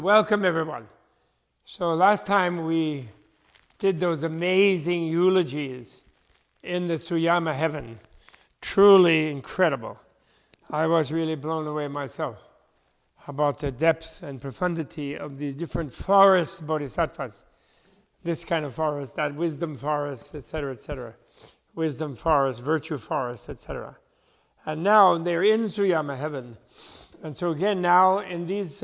Welcome everyone. So last time we did those amazing eulogies in the Suyama heaven. Truly incredible. I was really blown away myself about the depth and profundity of these different forest bodhisattvas. This kind of forest, that wisdom forest, etc., etc. Wisdom forest, virtue forest, etc. And now they're in Suyama heaven. And so again now in these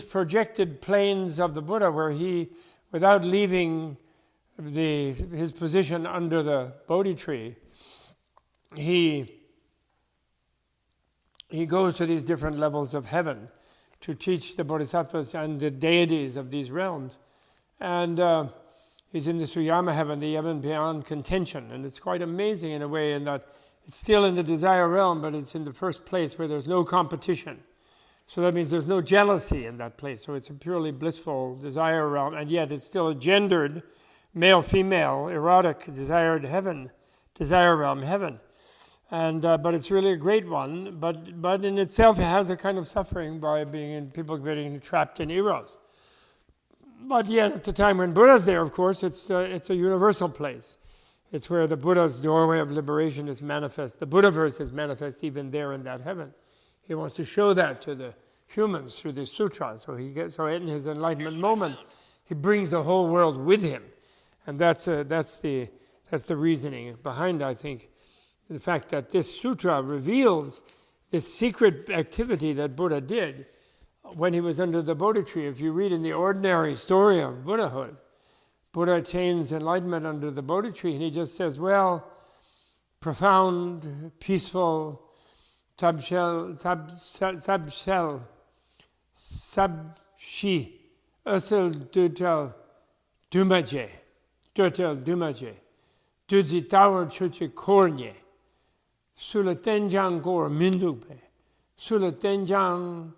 projected planes of the Buddha, where he, without leaving his position under the Bodhi tree, he goes to these different levels of heaven to teach the bodhisattvas and the deities of these realms. And he's in the Suyama heaven, the heaven beyond contention. And it's quite amazing in a way in that it's still in the desire realm, but it's in the first place where there's no competition. So that means there's no jealousy in that place. So it's a purely blissful desire realm, and yet it's still a gendered, male-female, erotic, desire realm heaven. And but it's really a great one. But in itself, it has a kind of suffering by people getting trapped in eros. But yet, at the time when Buddha's there, of course, it's a universal place. It's where the Buddha's doorway of liberation is manifest. The Buddhaverse is manifest even there in that heaven. He wants to show that to the humans through the sutra. So in his enlightenment moment, he brings the whole world with him, and that's the reasoning behind, I think, the fact that this sutra reveals this secret activity that Buddha did when he was under the Bodhi tree. If you read in the ordinary story of Buddhahood, Buddha attains enlightenment under the Bodhi tree, and he just says, well, profound, peaceful, sabshi, usil dutel dumaje, duzi tawar chuchi kornye, sula tenjang gor mindugbe, sula tenjang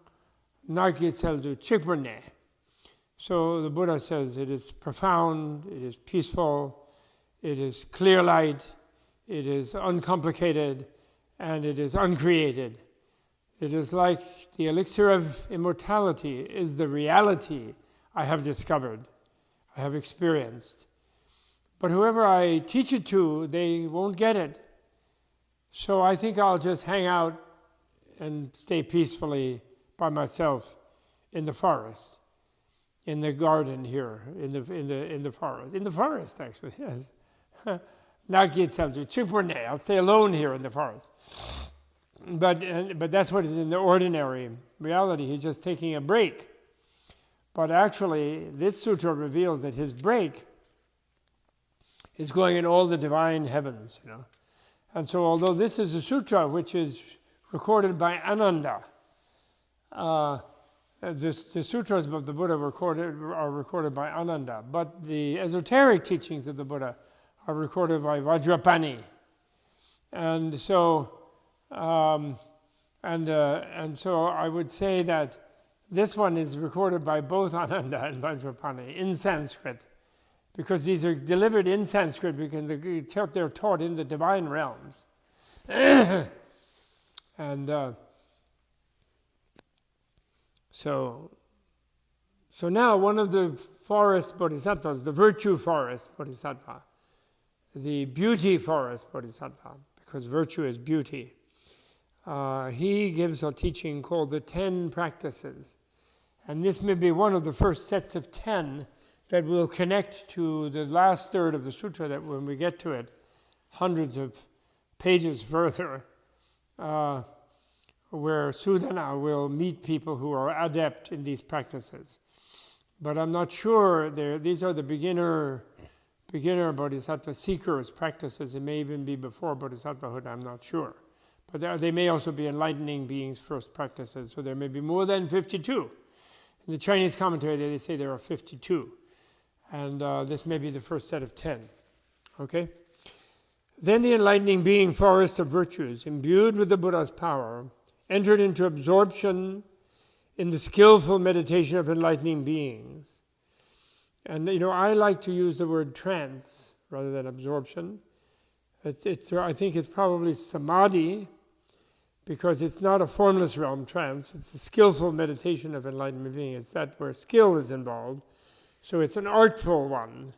nagitel du chikberne. So the Buddha says it is profound, it is peaceful, it is clear light, it is uncomplicated, and it is uncreated. It is like the elixir of immortality is the reality I have discovered, I have experienced. But whoever I teach it to, they won't get it. So I think I'll just hang out and stay peacefully by myself in the forest, in the garden here, in the forest actually. Yes. I'll stay alone here in the forest. But that's what is in the ordinary reality. He's just taking a break. But actually, this sutra reveals that his break is going in all the divine heavens, And so, although this is a sutra which is recorded by Ananda, the sutras of the Buddha are recorded by Ananda, but the esoteric teachings of the Buddha are recorded by Vajrapani, and so so I would say that this one is recorded by both Ananda and Vajrapani in Sanskrit, because these are delivered in Sanskrit because they're taught in the divine realms, and so now one of the forest bodhisattvas, the virtue forest bodhisattva, the beauty forest bodhisattva, because virtue is beauty, he gives a teaching called the 10 practices. And this may be one of the first sets of 10 that will connect to the last third of the sutra, that when we get to it, hundreds of pages further, where Sudana will meet people who are adept in these practices. But I'm not sure, these are the beginner bodhisattva seekers' practices. It may even be before bodhisattvahood, I'm not sure. But they may also be enlightening beings' first practices, so there may be more than 52. In the Chinese commentary, they say there are 52. And this may be the first set of 10. Okay? Then the enlightening being forest of virtues, imbued with the Buddha's power, entered into absorption in the skillful meditation of enlightening beings. And I like to use the word trance rather than absorption. I think it's probably samadhi, because it's not a formless realm, trance. It's a skillful meditation of enlightenment being. It's that where skill is involved. So it's an artful one.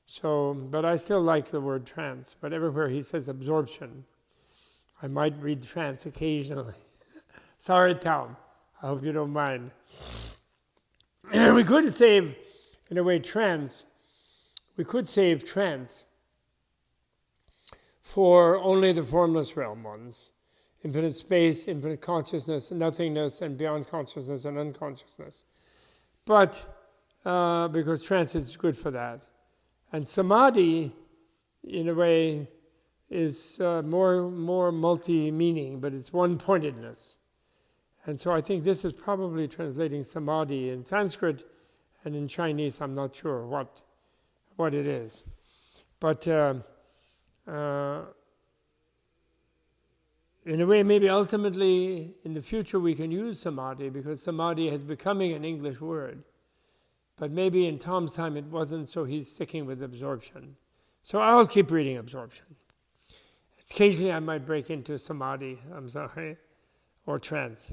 So, but I still like the word trance. But everywhere he says absorption, I might read trance occasionally. Sorry, Tom. I hope you don't mind. We could save, in a way, trance. We could save trance for only the formless realm ones. Infinite space, infinite consciousness, nothingness, and beyond consciousness and unconsciousness. But, because trance is good for that. And samadhi, in a way, is more multi-meaning, but it's one-pointedness. And so I think this is probably translating samadhi in Sanskrit, and in Chinese I'm not sure what it is. But in a way, maybe ultimately in the future we can use samadhi, because samadhi is becoming an English word. But maybe in Tom's time it wasn't, so he's sticking with absorption. So I'll keep reading absorption. Occasionally I might break into samadhi, or trance.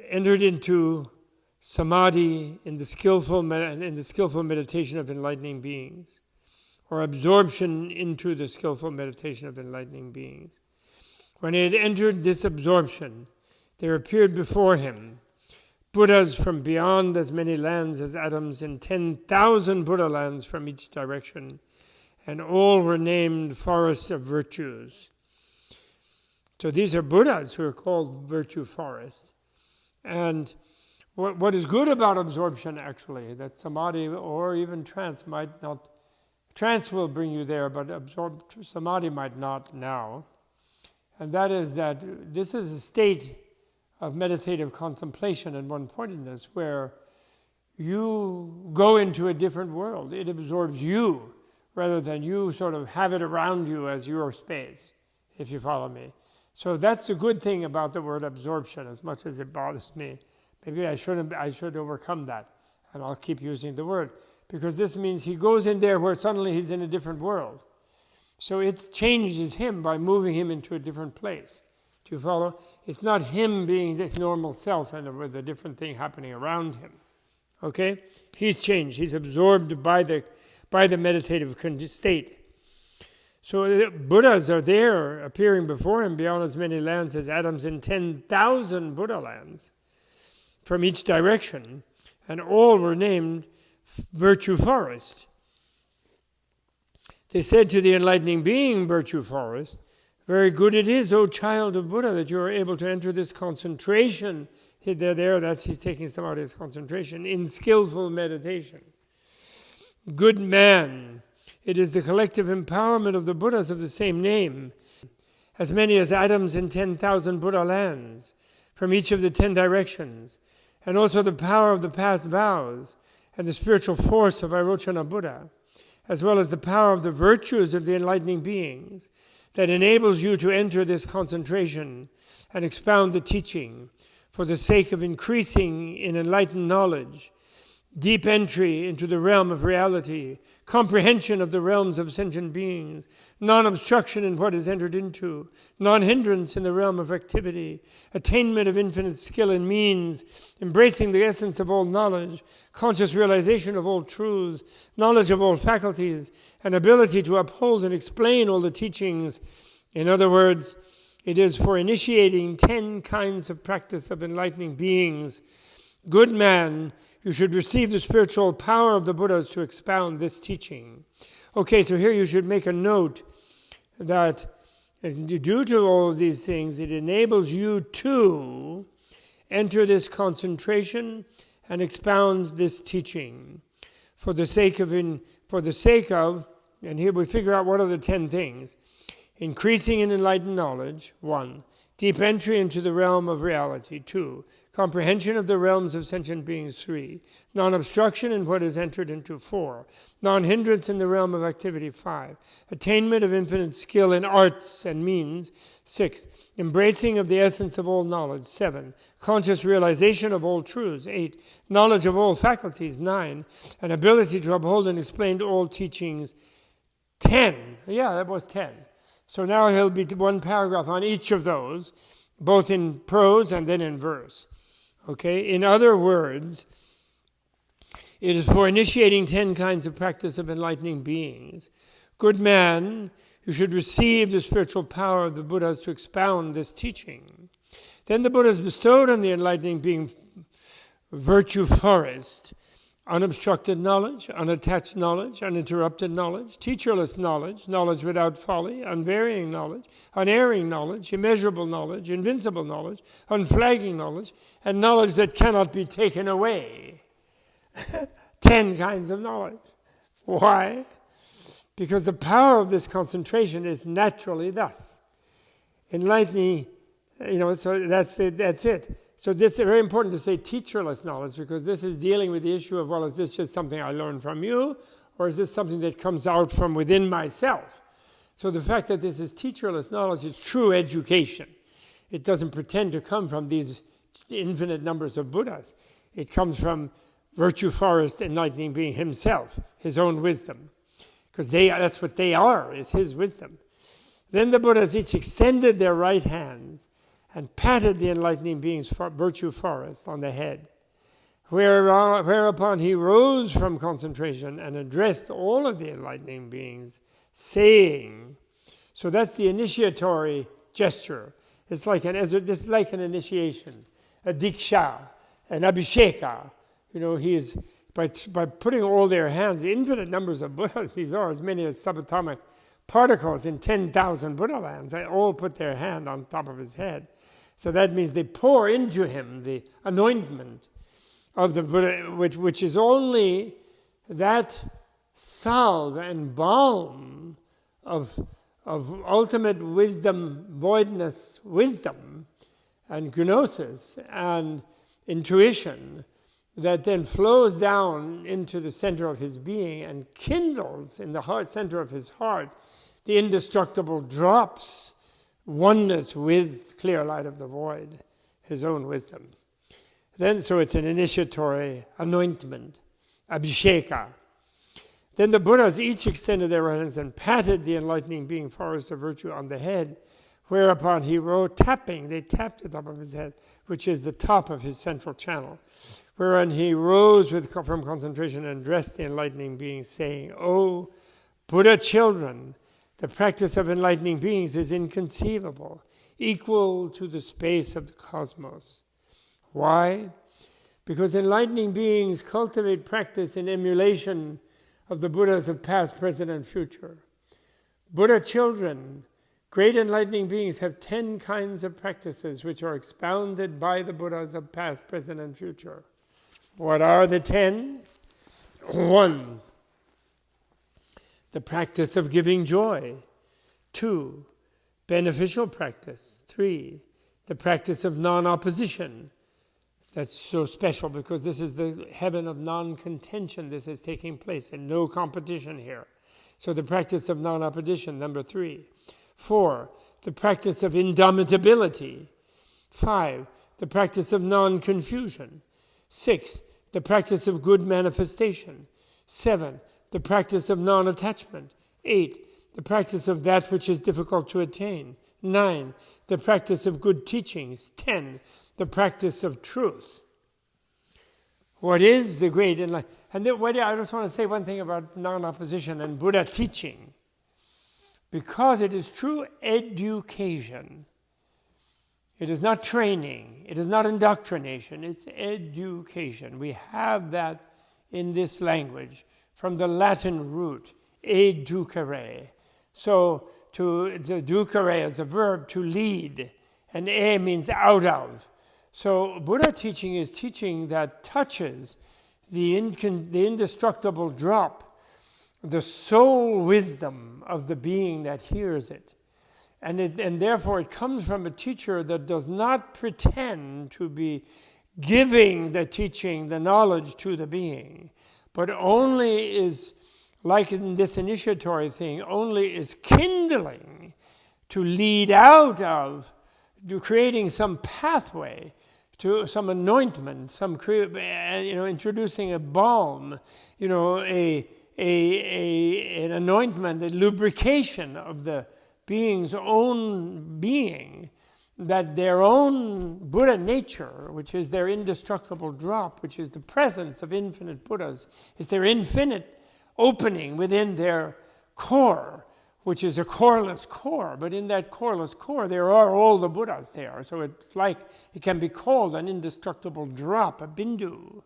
Entered into samadhi in the skillful meditation of enlightening beings, or absorption into the skillful meditation of enlightening beings. When he had entered this absorption, there appeared before him Buddhas from beyond as many lands as atoms in 10,000 Buddha lands from each direction, and all were named forests of virtues. So these are Buddhas who are called virtue forests. And what is good about absorption, actually, that samadhi or even trance might not, trance will bring you there, but samadhi might not now. And that is that this is a state of meditative contemplation and one-pointedness where you go into a different world. It absorbs you rather than you sort of have it around you as your space, if you follow me. So that's a good thing about the word absorption, as much as it bothers me. Maybe I should overcome that, and I'll keep using the word, because this means he goes in there where suddenly he's in a different world. So it changes him by moving him into a different place. Do you follow? It's not him being this normal self and with a different thing happening around him. Okay? He's changed. He's absorbed by the meditative state. So Buddhas are there, appearing before him beyond as many lands as atoms in 10,000 Buddha lands from each direction, and all were named virtue forest. They said to the enlightening being, virtue forest, very good it is, O child of Buddha, that you are able to enter this concentration. He's taking some out of his concentration, in skillful meditation. Good man, it is the collective empowerment of the Buddhas of the same name, as many as atoms in 10,000 Buddha lands, from each of the 10 directions, and also the power of the past vows, and the spiritual force of Vairochana Buddha, as well as the power of the virtues of the enlightening beings, that enables you to enter this concentration and expound the teaching for the sake of increasing in enlightened knowledge, deep entry into the realm of reality, comprehension of the realms of sentient beings, non-obstruction in what is entered into, non-hindrance in the realm of activity, attainment of infinite skill and means, embracing the essence of all knowledge, conscious realization of all truths, knowledge of all faculties, and ability to uphold and explain all the teachings. In other words, it is for initiating 10 kinds of practice of enlightening beings. Good man, you should receive the spiritual power of the Buddhas to expound this teaching. Okay, so here you should make a note that due to all of these things, it enables you to enter this concentration and expound this teaching for the sake of, and here we figure out what are the 10 things. Increasing in enlightened knowledge, 1. Deep entry into the realm of reality, 2. Comprehension of the realms of sentient beings, 3. Non-obstruction in what is entered into, 4. Non-hindrance in the realm of activity, 5. Attainment of infinite skill in arts and means, 6. Embracing of the essence of all knowledge, 7. Conscious realization of all truths, 8. Knowledge of all faculties, 9. An ability to uphold and explain all teachings, 10. Yeah, that was 10. So now he'll be one paragraph on each of those, both in prose and then in verse. Okay? In other words, it is for initiating 10 kinds of practice of enlightening beings. Good man, you should receive the spiritual power of the Buddhas to expound this teaching. Then the Buddhas bestowed on the enlightening being virtue forest, unobstructed knowledge, unattached knowledge, uninterrupted knowledge, teacherless knowledge, knowledge without folly, unvarying knowledge, unerring knowledge, immeasurable knowledge, invincible knowledge, unflagging knowledge, and knowledge that cannot be taken away. 10 kinds of knowledge. Why? Because the power of this concentration is naturally thus. Enlightening, so that's it. So this is very important to say teacherless knowledge, because this is dealing with the issue of, well, is this just something I learned from you, or is this something that comes out from within myself? So the fact that this is teacherless knowledge is true education. It doesn't pretend to come from these infinite numbers of Buddhas. It comes from virtue forest enlightening being himself, his own wisdom. Because that's what they are, is his wisdom. Then the Buddhas each extended their right hands and patted the enlightening being's virtue forest on the head, whereupon he rose from concentration and addressed all of the enlightening beings, saying, so that's the initiatory gesture. It's like this is like an initiation, a diksha, an abhisheka. He's by putting all their hands, infinite numbers of Buddhas, these are as many as subatomic particles in 10,000 Buddha lands, they all put their hand on top of his head. So that means they pour into him the anointment of the Buddha, which is only that salve and balm of ultimate wisdom, voidness, wisdom, and gnosis, and intuition, that then flows down into the center of his being and kindles in the center of his heart the indestructible drops, oneness with clear light of the void, his own wisdom. Then, so it's an initiatory anointment, abhisheka. Then the Buddhas each extended their hands and patted the enlightening being forest of virtue on the head, whereupon he rose, they tapped the top of his head, which is the top of his central channel, wherein he rose from concentration and addressed the enlightening beings, saying, O Buddha children, the practice of enlightening beings is inconceivable, equal to the space of the cosmos. Why? Because enlightening beings cultivate practice in emulation of the Buddhas of past, present, and future. Buddha children, great enlightening beings, have 10 kinds of practices which are expounded by the Buddhas of past, present, and future. What are the 10? 1, the practice of giving joy. 2, beneficial practice. 3, the practice of non-opposition. That's so special because this is the heaven of non-contention. This is taking place and no competition here. So the practice of non-opposition, number 3. 4, the practice of indomitability. 5, the practice of non-confusion. 6, the practice of good manifestation. 7, the practice of non-attachment. 8, the practice of that which is difficult to attain. 9, the practice of good teachings. 10, the practice of truth. What is the great enlightenment? And I just want to say one thing about non-opposition and Buddha teaching. Because it is true education. It is not training. It is not indoctrination. It's education. We have that in this language from the Latin root, educere. So to educere is a verb, to lead, and e means out of. So Buddha teaching is teaching that touches the indestructible drop, the soul wisdom of the being that hears it. And therefore it comes from a teacher that does not pretend to be giving the teaching, the knowledge to the being, but only is, like in this initiatory thing, only is kindling to lead out of, to creating some pathway, to some anointment, introducing a balm, an anointment, a lubrication of the being's own being, that their own Buddha nature, which is their indestructible drop, which is the presence of infinite Buddhas, is their infinite opening within their core, which is a coreless core. But in that coreless core, there are all the Buddhas there. So it's like it can be called an indestructible drop, a bindu.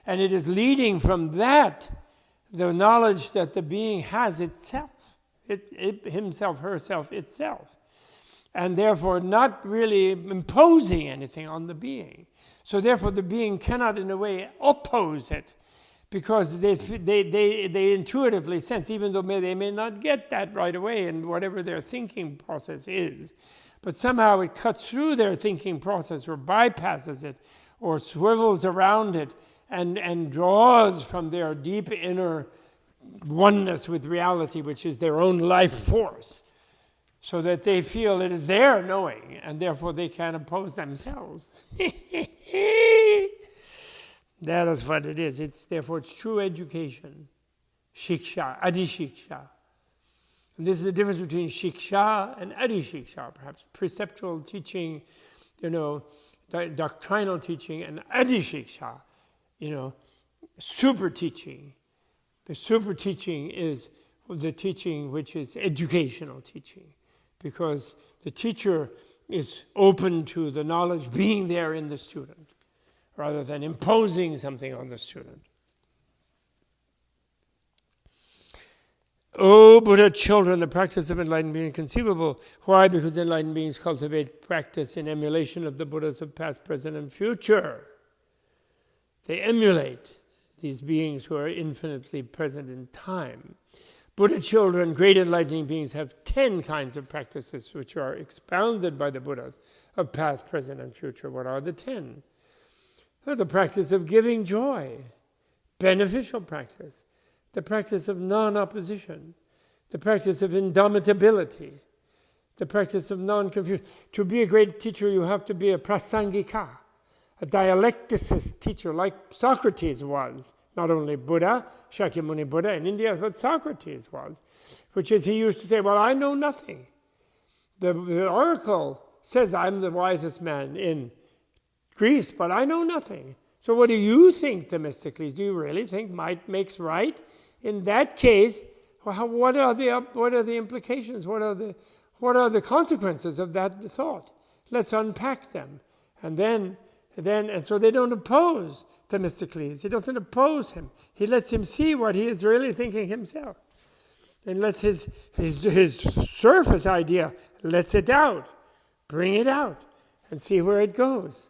And it is leading from that, the knowledge that the being has itself, himself, herself, itself. And therefore not really imposing anything on the being. So therefore the being cannot in a way oppose it, because they intuitively sense, even though they may not get that right away in whatever their thinking process is, but somehow it cuts through their thinking process or bypasses it or swivels around it and draws from their deep inner oneness with reality, which is their own life force, so that they feel it is their knowing, and therefore they can oppose themselves. That is what it is. Therefore it's true education. Shiksha, Adi-shiksha. And this is the difference between shiksha and Adi-shiksha, perhaps. Preceptual teaching, doctrinal teaching, and Adi-shiksha, super teaching. The super teaching is the teaching which is educational teaching, because the teacher is open to the knowledge being there in the student, rather than imposing something on the student. O Buddha children, the practice of enlightened being is inconceivable. Why? Because enlightened beings cultivate practice in emulation of the Buddhas of past, present, and future. They emulate these beings who are infinitely present in time. Buddha children, great enlightening beings, have 10 kinds of practices which are expounded by the Buddhas of past, present, and future. What are the 10? The practice of giving joy, beneficial practice. The practice of non-opposition. The practice of indomitability. The practice of non-confusion. To be a great teacher, you have to be a prasangika, a dialecticist teacher, like Socrates was. Not only Buddha, Shakyamuni Buddha in India, but Socrates was. Which is, he used to say, well, I know nothing. The oracle says I'm the wisest man in Greece, but I know nothing. So what do you think, Themistocles? Do you really think might makes right? In that case, what are the implications? What are the consequences of that thought? Let's unpack them. And so they don't oppose Themistocles. He doesn't oppose him. He lets him see what he is really thinking himself. And lets his surface idea, lets it out, bring it out, and see where it goes.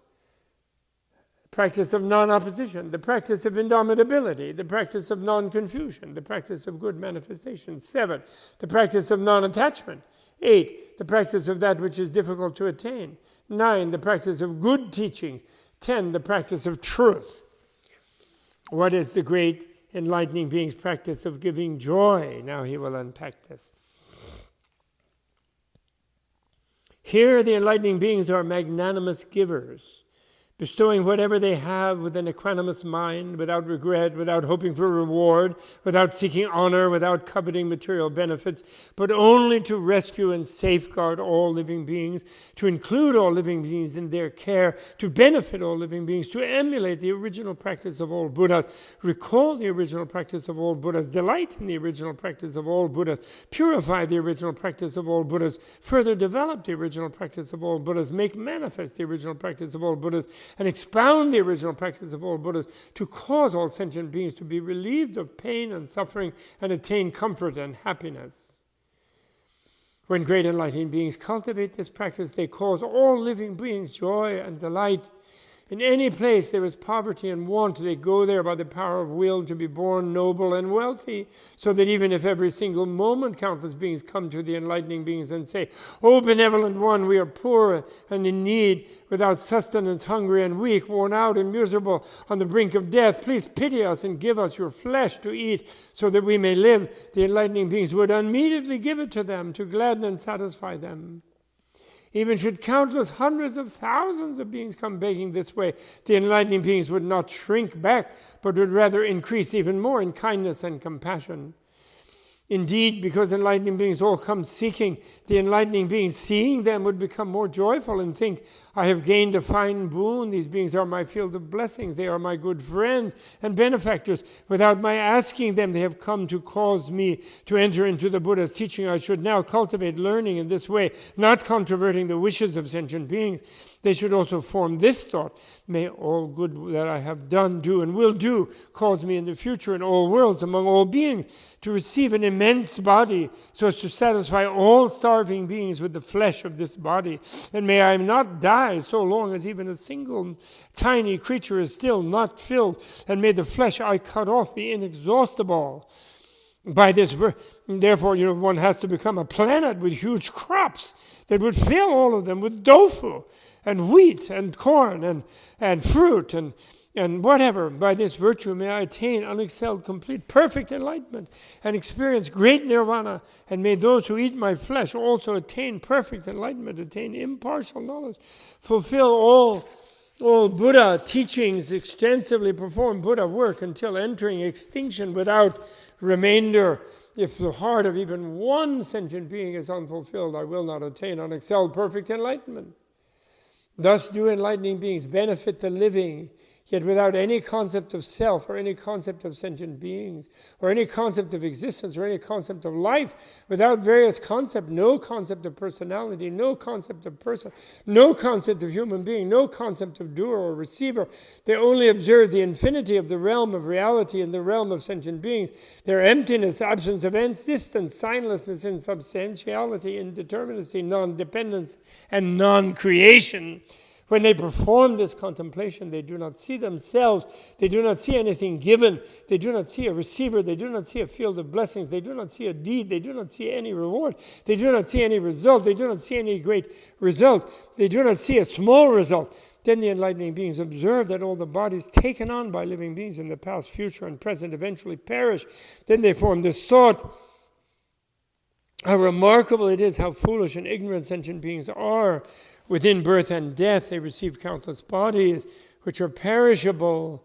Practice of non-opposition, the practice of indomitability, the practice of non-confusion, the practice of good manifestation. 7, the practice of non-attachment. 8, the practice of that which is difficult to attain. 9, the practice of good teaching. 10, the practice of truth. What is the great enlightening being's practice of giving joy? Now he will unpack this. Here the enlightening beings are magnanimous givers, bestowing whatever they have with an equanimous mind, without regret, without hoping for reward, without seeking honor, without coveting material benefits, but only to rescue and safeguard all living beings, to include all living beings in their care, to benefit all living beings, to emulate the original practice of all Buddhas, recall the original practice of all Buddhas, delight in the original practice of all Buddhas, purify the original practice of all Buddhas, further develop the original practice of all Buddhas, make manifest the original practice of all Buddhas, and expound the original practice of all Buddhas, to cause all sentient beings to be relieved of pain and suffering and attain comfort and happiness. When great enlightening beings cultivate this practice, they cause all living beings joy and delight. In any place there is poverty and want, they go there by the power of will to be born noble and wealthy, so that even if every single moment countless beings come to the enlightening beings and say, "O benevolent one, we are poor and in need, without sustenance, hungry and weak, worn out and miserable, on the brink of death. Please pity us and give us your flesh to eat, so that we may live," the enlightening beings would immediately give it to them to gladden and satisfy them. Even should countless hundreds of thousands of beings come begging this way, the enlightening beings would not shrink back, but would rather increase even more in kindness and compassion. Indeed, because enlightening beings all come seeking, the enlightening beings, seeing them, would become more joyful and think, I have gained a fine boon. These beings are my field of blessings. They are my good friends and benefactors. Without my asking them, they have come to cause me to enter into the Buddha's teaching. I should now cultivate learning in this way, not controverting the wishes of sentient beings. They should also form this thought: may all good that I have done, do, and will do cause me in the future in all worlds, among all beings, to receive an immense body, so as to satisfy all starving beings with the flesh of this body. And may I not die so long as even a single tiny creature is still not filled, and may the flesh I cut off be inexhaustible. By this, therefore, one has to become a planet with huge crops that would fill all of them with tofu and wheat and corn and fruit and whatever. By this virtue may I attain unexcelled, complete, perfect enlightenment and experience great nirvana. And may those who eat my flesh also attain perfect enlightenment, attain impartial knowledge, fulfill all Buddha teachings, extensively perform Buddha work until entering extinction without remainder. If the heart of even one sentient being is unfulfilled, I will not attain unexcelled, perfect enlightenment. Thus do enlightening beings benefit the living, yet without any concept of self or any concept of sentient beings or any concept of existence or any concept of life. Without various concepts, no concept of personality, no concept of person, no concept of human being, no concept of doer or receiver. They only observe the infinity of the realm of reality and the realm of sentient beings, their emptiness, absence of existence, signlessness, insubstantiality, indeterminacy, non-dependence, and non-creation. When they perform this contemplation, they do not see themselves. They do not see anything given. They do not see a receiver. They do not see a field of blessings. They do not see a deed. They do not see any reward. They do not see any result. They do not see any great result. They do not see a small result. Then the enlightening beings observe that all the bodies taken on by living beings in the past, future, and present eventually perish. Then they form this thought: how remarkable it is, how foolish and ignorant sentient beings are. Within birth and death, they receive countless bodies, which are perishable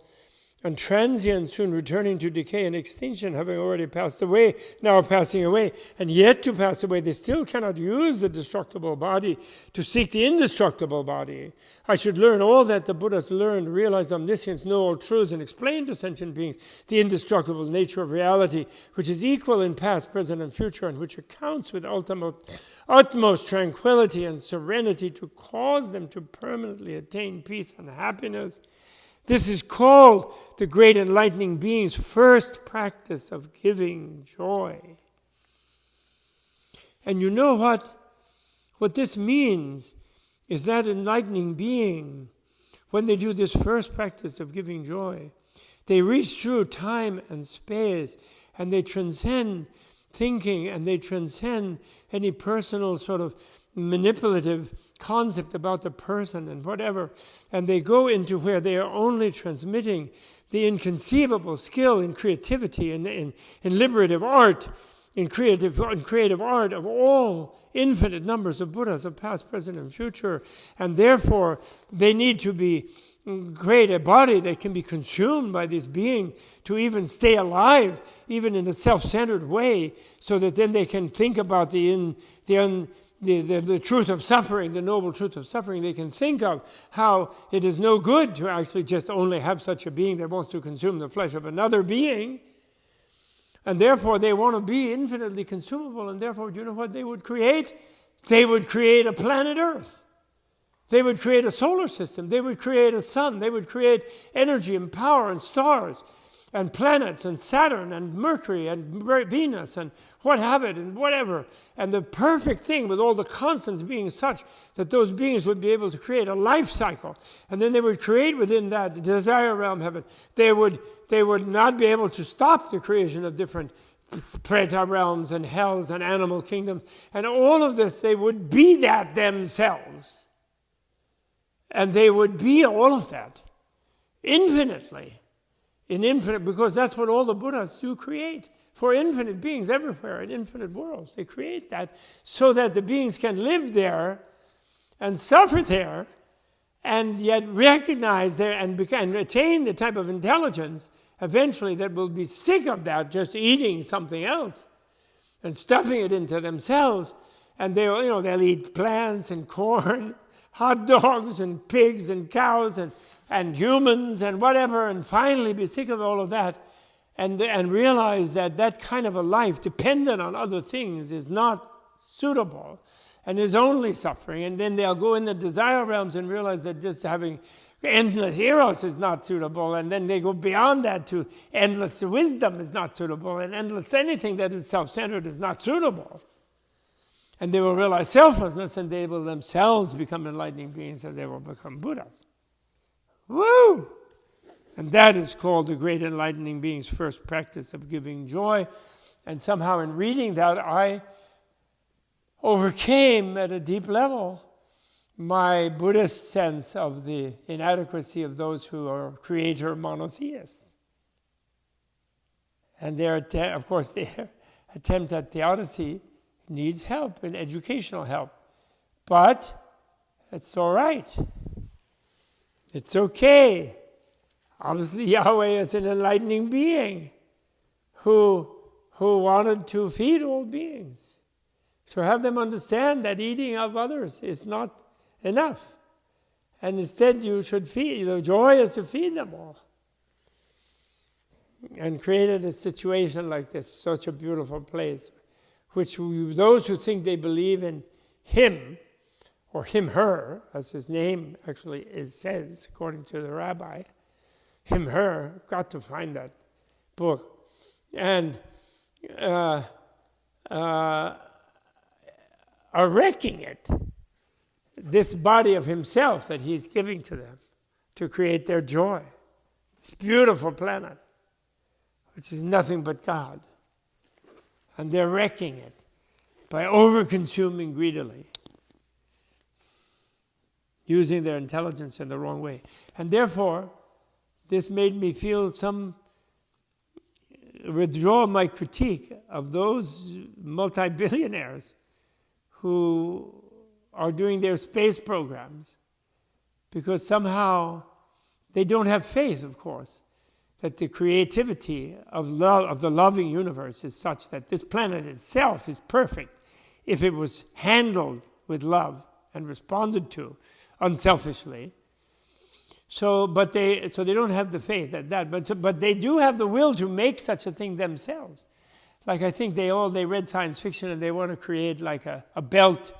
and transient, soon returning to decay and extinction, having already passed away, now passing away, and yet to pass away. They still cannot use the destructible body to seek the indestructible body. I should learn all that the Buddhas learned, realize omniscience, know all truths, and explain to sentient beings the indestructible nature of reality, which is equal in past, present, and future, and which accounts with utmost tranquility and serenity to cause them to permanently attain peace and happiness. This is called the great enlightening being's first practice of giving joy. And you know what? What this means is that enlightening being, when they do this first practice of giving joy, they reach through time and space, and they transcend thinking, and they transcend any personal sort of manipulative concept about the person and whatever, and they go into where they are only transmitting the inconceivable skill in creativity and in liberative art, in creative art of all infinite numbers of Buddhas of past, present, and future. And therefore they need to create a body that can be consumed by this being to even stay alive, even in a self-centered way, so that then they can think about the truth of suffering, the noble truth of suffering. They can think of how it is no good to actually just only have such a being that wants to consume the flesh of another being. And therefore they want to be infinitely consumable, and therefore, do you know what they would create? They would create a planet Earth. They would create a solar system. They would create a sun. They would create energy and power and stars and planets and Saturn and Mercury and Venus and what have it and whatever. And the perfect thing with all the constants being such that those beings would be able to create a life cycle. And then they would create within that desire realm heaven. They would not be able to stop the creation of different preta realms and hells and animal kingdoms. And all of this, they would be that themselves. And they would be all of that infinitely. In infinite, because that's what all the Buddhas do create. For infinite beings everywhere in infinite worlds. They create that so that the beings can live there and suffer there and yet recognize there and attain the type of intelligence eventually that will be sick of that, just eating something else. and stuffing it into themselves. And they'll eat plants and corn, hot dogs and pigs and cows and humans and whatever, and finally be sick of all of that and realize that that kind of a life dependent on other things is not suitable and is only suffering. And then they'll go in the desire realms and realize that just having endless eros is not suitable, and then they go beyond that to endless wisdom is not suitable, and endless anything that is self-centered is not suitable. And they will realize selflessness, and they will themselves become enlightening beings, and they will become Buddhas. Woo! And that is called the great enlightening being's first practice of giving joy. And somehow in reading that, I overcame at a deep level my Buddhist sense of the inadequacy of those who are creator monotheists. And their attempt at theodicy needs help and educational help. But it's all right. It's okay. Obviously, Yahweh is an enlightening being who wanted to feed all beings. So have them understand that eating of others is not enough. And instead you should feed. The joy is to feed them all. And created a situation like this, such a beautiful place, which those who think they believe in him, or him, her, as his name actually says, according to the rabbi, him, her, got to find that book. And are wrecking it, this body of himself that he's giving to them to create their joy. This beautiful planet, which is nothing but God. And they're wrecking it by over-consuming greedily, using their intelligence in the wrong way. And therefore, this made me feel withdraw my critique of those multi-billionaires who are doing their space programs, because somehow they don't have faith, of course, that the creativity of love, of the loving universe, is such that this planet itself is perfect if it was handled with love and responded to unselfishly. So they don't have the faith at that, but they do have the will to make such a thing themselves. Like I think they read science fiction and they want to create like a belt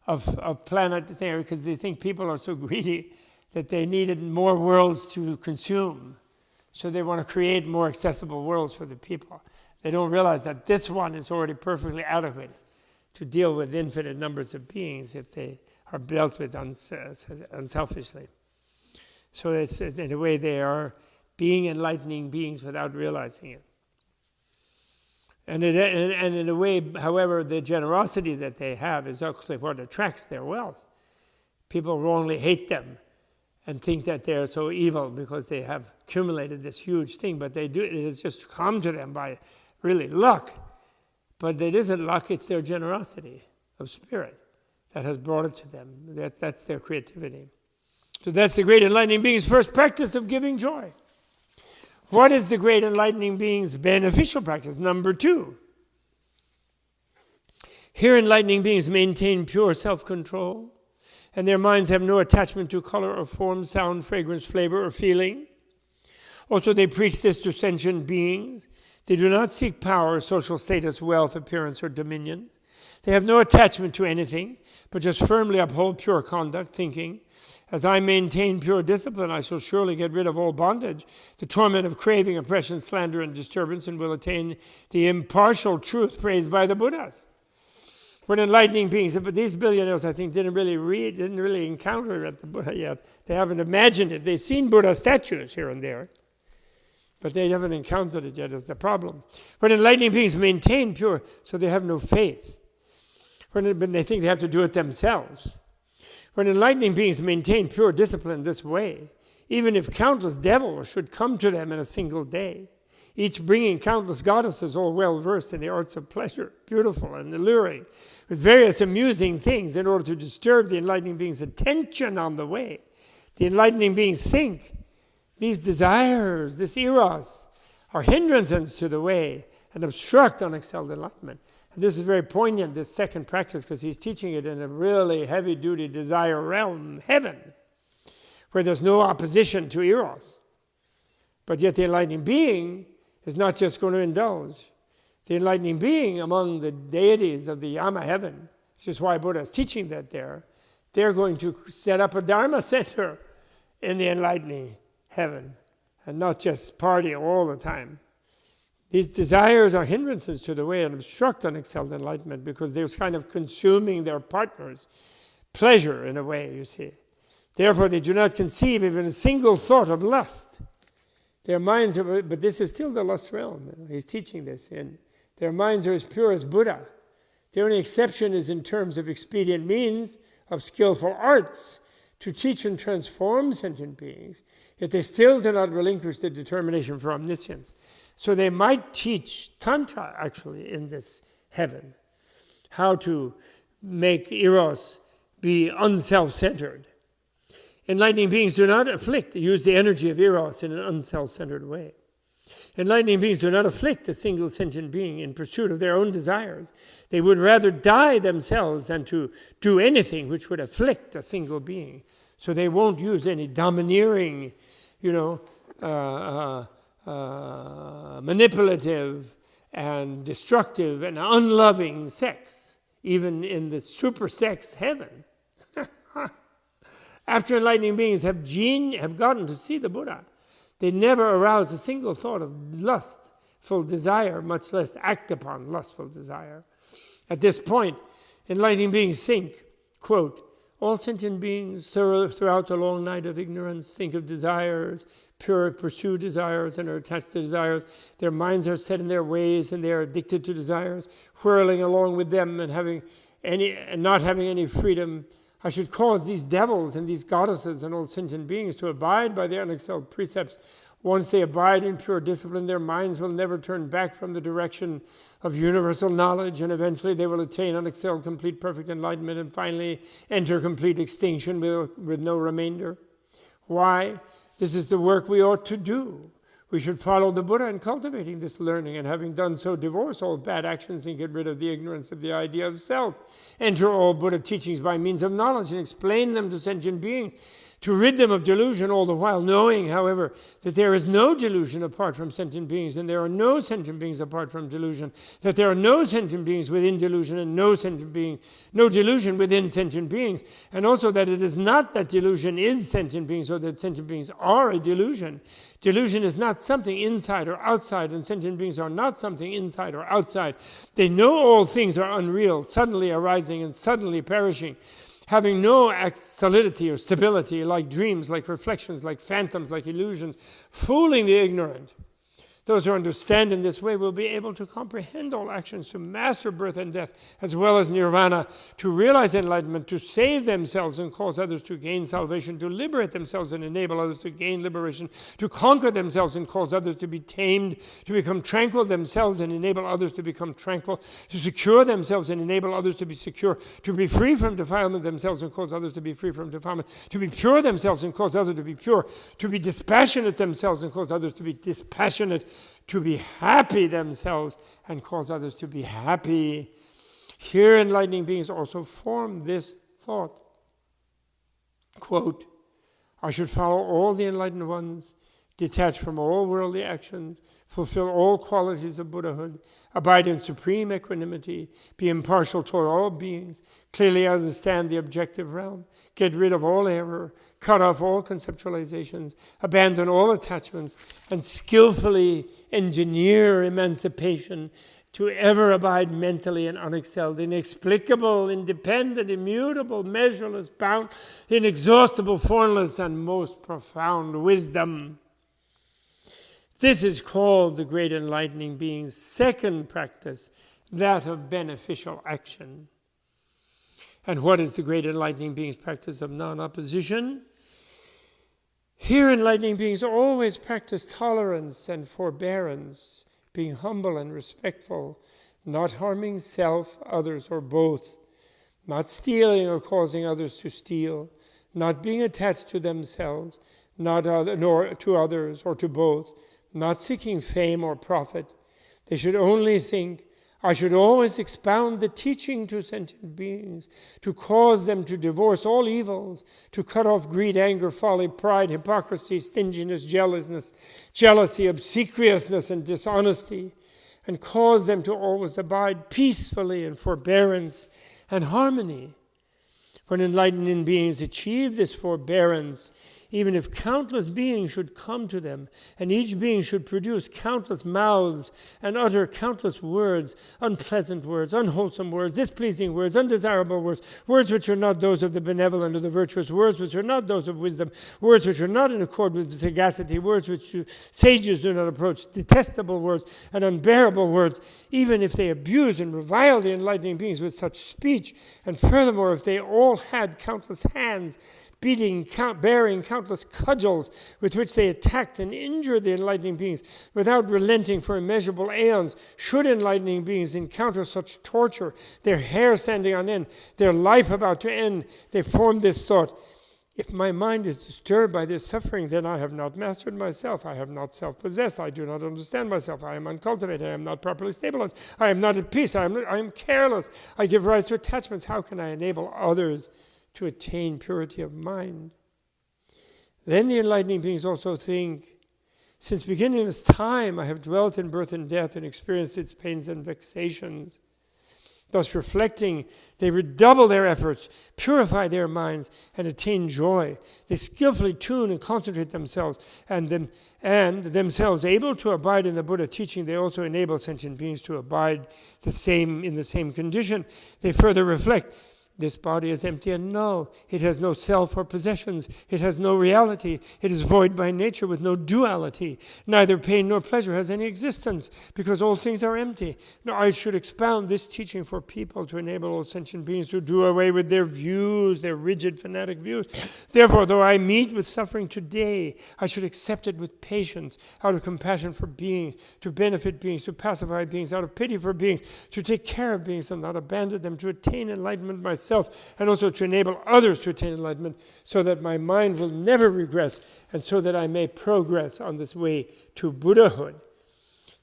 of planet there, because they think people are so greedy that they needed more worlds to consume. So they want to create more accessible worlds for the people. They don't realize that this one is already perfectly adequate to deal with infinite numbers of beings if they are built with unselfishly. So it's, in a way, they are being enlightening beings without realizing it. And in a way, however, the generosity that they have is actually what attracts their wealth. People wrongly hate them and think that they're so evil because they have accumulated this huge thing, but it has just come to them by really luck. But it isn't luck, it's their generosity of spirit that has brought it to them. That's their creativity. So that's the great enlightening being's first practice of giving joy. What is the great enlightening being's beneficial practice? Number 2. Here enlightening beings maintain pure self-control, and their minds have no attachment to color or form, sound, fragrance, flavor, or feeling. Also, they preach this to sentient beings. They do not seek power, social status, wealth, appearance, or dominion. They have no attachment to anything, but just firmly uphold pure conduct, thinking, as I maintain pure discipline, I shall surely get rid of all bondage, the torment of craving, oppression, slander, and disturbance, and will attain the impartial truth praised by the Buddhas. When enlightening beings, but these billionaires, I think, didn't really encounter at the Buddha yet. They haven't imagined it. They've seen Buddha statues here and there, but they haven't encountered it yet as the problem. When enlightening beings maintain pure, so they have no faith. When they think they have to do it themselves. When enlightening beings maintain pure discipline this way, even if countless devils should come to them in a single day, each bringing countless goddesses all well versed in the arts of pleasure, beautiful and alluring, with various amusing things in order to disturb the enlightening beings' attention on the way, the enlightening beings think these desires, this eros, are hindrances to the way and obstruct unexcelled enlightenment. This is very poignant, this second practice, because he's teaching it in a really heavy-duty desire realm, heaven, where there's no opposition to eros. But yet the enlightening being is not just going to indulge. The enlightening being among the deities of the Yama heaven, this is why Buddha is teaching that there, they're going to set up a Dharma center in the enlightening heaven, and not just party all the time. These desires are hindrances to the way and obstruct unexcelled enlightenment because they're kind of consuming their partner's pleasure in a way, you see. Therefore, they do not conceive even a single thought of lust. Their minds are, but this is still the lust realm. He's teaching this. And their minds are as pure as Buddha. The only exception is in terms of expedient means of skillful arts to teach and transform sentient beings, yet they still do not relinquish the determination for omniscience. So they might teach Tantra, actually, in this heaven, how to make eros be unself-centered. Enlightening beings do not use the energy of eros in an unself-centered way. Enlightening beings do not afflict a single sentient being in pursuit of their own desires. They would rather die themselves than to do anything which would afflict a single being. So they won't use any domineering, manipulative and destructive and unloving sex, even in the super sex heaven. After enlightening beings have gotten to see the Buddha, they never arouse a single thought of lustful desire, much less act upon lustful desire. At this point, enlightening beings think, quote, all sentient beings throughout the long night of ignorance think of desires, pursue desires, and are attached to desires. Their minds are set in their ways, and they are addicted to desires, whirling along with them and not having any freedom. I should cause these devils and these goddesses and all sentient beings to abide by the unexcelled precepts. Once they abide in pure discipline, their minds will never turn back from the direction of universal knowledge, and eventually they will attain unexcelled, complete, perfect enlightenment, and finally enter complete extinction with no remainder. Why? This is the work we ought to do. We should follow the Buddha in cultivating this learning, and having done so, divorce all bad actions and get rid of the ignorance of the idea of self. Enter all Buddha teachings by means of knowledge and explain them to sentient beings, to rid them of delusion, all the while knowing, however, that there is no delusion apart from sentient beings, and there are no sentient beings apart from delusion, that there are no sentient beings within delusion, and no delusion within sentient beings, and also that it is not that delusion is sentient beings or that sentient beings are a delusion. Delusion is not something inside or outside, and sentient beings are not something inside or outside. They know all things are unreal, suddenly arising and suddenly perishing, having no solidity or stability, like dreams, like reflections, like phantoms, like illusions, fooling the ignorant. Those who understand in this way will be able to comprehend all actions, to master birth and death, as well as nirvana, to realize enlightenment, to save themselves and cause others to gain salvation, to liberate themselves and enable others to gain liberation, to conquer themselves and cause others to be tamed, to become tranquil themselves and enable others to become tranquil, to secure themselves and enable others to be secure, to be free from defilement themselves and cause others to be free from defilement, to be pure themselves and cause others to be pure, to be dispassionate themselves and cause others to be dispassionate, to be happy themselves and cause others to be happy. Here enlightening beings also form this thought. Quote, I should follow all the enlightened ones, detach from all worldly actions, fulfill all qualities of Buddhahood, abide in supreme equanimity, be impartial toward all beings, clearly understand the objective realm, get rid of all error, cut off all conceptualizations, abandon all attachments, and skillfully engineer emancipation to ever abide mentally and unexcelled, inexplicable, independent, immutable, measureless, bound, inexhaustible, formless, and most profound wisdom. This is called the great enlightening being's second practice, that of beneficial action. And what is the great enlightening being's practice of non-opposition? Here enlightening beings always practice tolerance and forbearance, being humble and respectful, not harming self, others, or both, not stealing or causing others to steal, not being attached to themselves, nor to others or to both, not seeking fame or profit. They should only think, I should always expound the teaching to sentient beings, to cause them to divorce all evils, to cut off greed, anger, folly, pride, hypocrisy, stinginess, jealousy, obsequiousness, and dishonesty, and cause them to always abide peacefully in forbearance and harmony. When enlightening beings achieve this forbearance, even if countless beings should come to them, and each being should produce countless mouths and utter countless words, unpleasant words, unwholesome words, displeasing words, undesirable words, words which are not those of the benevolent or the virtuous, words which are not those of wisdom, words which are not in accord with sagacity, words which sages do not approach, detestable words and unbearable words, even if they abuse and revile the enlightening beings with such speech, and furthermore, if they all had countless hands, bearing countless cudgels with which they attacked and injured the enlightening beings without relenting for immeasurable aeons, should enlightening beings encounter such torture, their hair standing on end, their life about to end, they form this thought: if my mind is disturbed by this suffering, then I have not mastered myself, I have not self-possessed, I do not understand myself, I am uncultivated, I am not properly stabilized, I am not at peace, I am careless, I give rise to attachments, how can I enable others to attain purity of mind? Then the enlightening beings also think, since beginning this time I have dwelt in birth and death and experienced its pains and vexations. Thus reflecting, they redouble their efforts, purify their minds, and attain joy. They skillfully tune and concentrate themselves, and themselves able to abide in the Buddha teaching, they also enable sentient beings to abide in the same condition. They further reflect, this body is empty and null. It has no self or possessions. It has no reality. It is void by nature with no duality. Neither pain nor pleasure has any existence because all things are empty. Now I should expound this teaching for people to enable all sentient beings to do away with their views, their rigid fanatic views. Therefore, though I meet with suffering today, I should accept it with patience, out of compassion for beings, to benefit beings, to pacify beings, out of pity for beings, to take care of beings and not abandon them, to attain enlightenment myself, and also to enable others to attain enlightenment, so that my mind will never regress, and so that I may progress on this way to Buddhahood.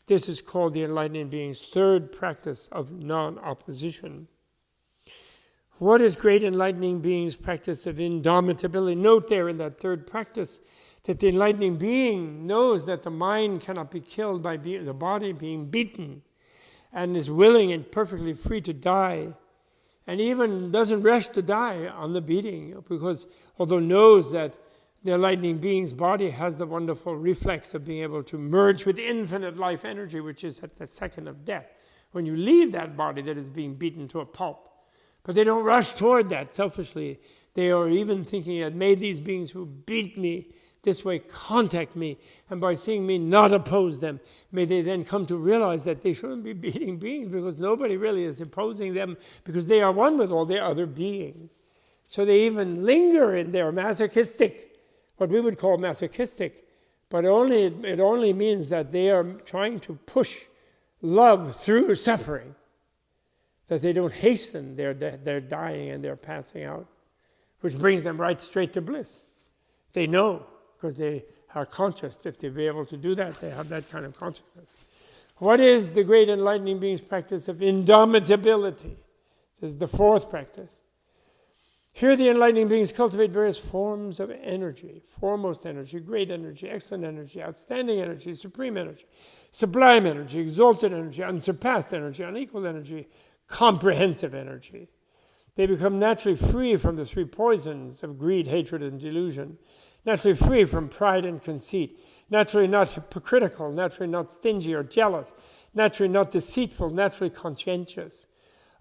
This is called the enlightening being's third practice of non-opposition. What is great enlightening being's practice of indomitability? Note there in that third practice that the enlightening being knows that the mind cannot be killed by the body being beaten, and is willing and perfectly free to die, and even doesn't rush to die on the beating, because although knows that the enlightening being's body has the wonderful reflex of being able to merge with infinite life energy, which is at the second of death, when you leave that body that is being beaten to a pulp. But they don't rush toward that selfishly. They are even thinking that may these beings who beat me this way contact me, and by seeing me not oppose them, may they then come to realize that they shouldn't be beating beings, because nobody really is opposing them, because they are one with all the other beings. So they even linger in their masochistic, what we would call masochistic, but it only means that they are trying to push love through suffering, that they don't hasten their dying and their passing out, which brings them right straight to bliss. They know, because they are conscious. If they be able to do that, they have that kind of consciousness. What is the great enlightening being's practice of indomitability? This is the fourth practice. Here the enlightening beings cultivate various forms of energy: foremost energy, great energy, excellent energy, outstanding energy, supreme energy, sublime energy, exalted energy, unsurpassed energy, unequaled energy, comprehensive energy. They become naturally free from the three poisons of greed, hatred, and delusion, naturally free from pride and conceit, naturally not hypocritical, naturally not stingy or jealous, naturally not deceitful, naturally conscientious.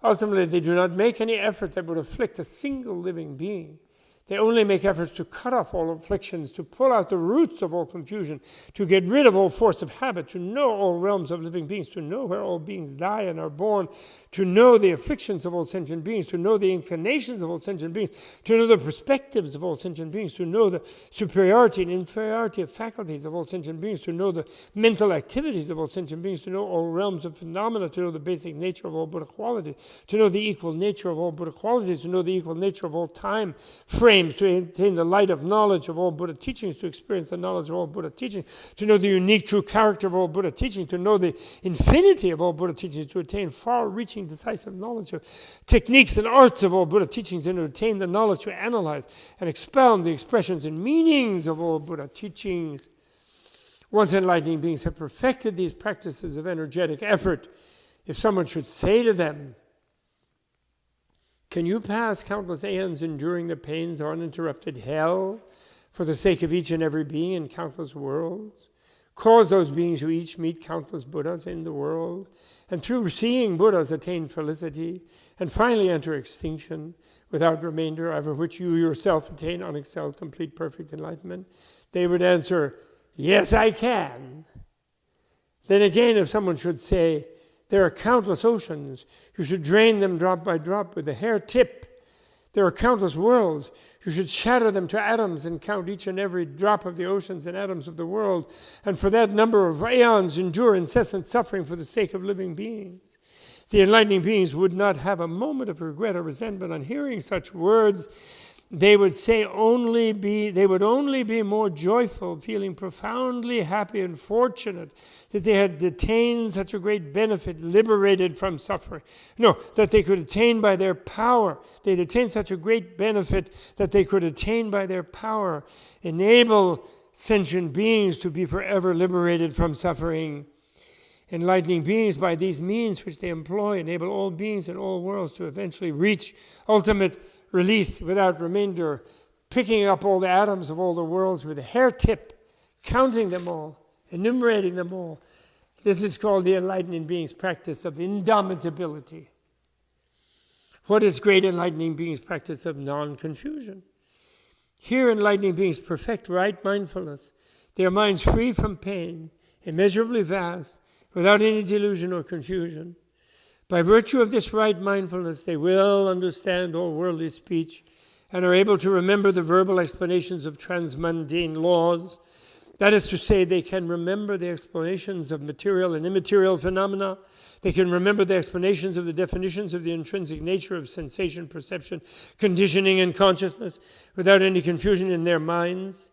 Ultimately, they do not make any effort that would afflict a single living being. They only make efforts to cut off all afflictions, to pull out the roots of all confusion, to get rid of all force of habit, to know all realms of living beings, to know where all beings die and are born, to know the afflictions of all sentient beings, to know the inclinations of all sentient beings, to know the perspectives of all sentient beings, to know the superiority and inferiority of faculties of all sentient beings, to know the mental activities of all sentient beings, to know all realms of phenomena, to know the basic nature of all Buddha qualities, to know the equal nature of all Buddha qualities, to know the equal nature of all time, frame, flames, to attain the light of knowledge of all Buddha teachings, to experience the knowledge of all Buddha teachings, to know the unique true character of all Buddha teachings, to know the infinity of all Buddha teachings, to attain far-reaching decisive knowledge of techniques and arts of all Buddha teachings, and to attain the knowledge to analyze and expound the expressions and meanings of all Buddha teachings. Once enlightening beings have perfected these practices of energetic effort, if someone should say to them, "Can you pass countless aeons enduring the pains of uninterrupted hell for the sake of each and every being in countless worlds? Cause those beings who each meet countless Buddhas in the world, and through seeing Buddhas attain felicity, and finally enter extinction without remainder, over which you yourself attain unexcelled, complete, perfect enlightenment?" They would answer, "Yes, I can." Then again, if someone should say, "There are countless oceans. You should drain them drop by drop with a hair tip. There are countless worlds. You should shatter them to atoms and count each and every drop of the oceans and atoms of the world. And for that number of aeons endure incessant suffering for the sake of living beings." The enlightening beings would not have a moment of regret or resentment on hearing such words. They would only be more joyful, feeling profoundly happy and fortunate that they had attained such a great benefit, liberated from suffering. No, that they could attain by their power. They'd attained such a great benefit that they could attain by their power, enable sentient beings to be forever liberated from suffering. Enlightening beings, by these means which they employ, enable all beings in all worlds to eventually reach ultimate release without remainder, picking up all the atoms of all the worlds with a hair tip, counting them all, enumerating them all. This is called the enlightening being's practice of indomitability. What is great enlightening being's practice of non-confusion? Here enlightening beings perfect right mindfulness, their minds free from pain, immeasurably vast, without any delusion or confusion. By virtue of this right mindfulness, they will understand all worldly speech and are able to remember the verbal explanations of transmundane laws. That is to say, they can remember the explanations of material and immaterial phenomena. They can remember the explanations of the definitions of the intrinsic nature of sensation, perception, conditioning, and consciousness without any confusion in their minds.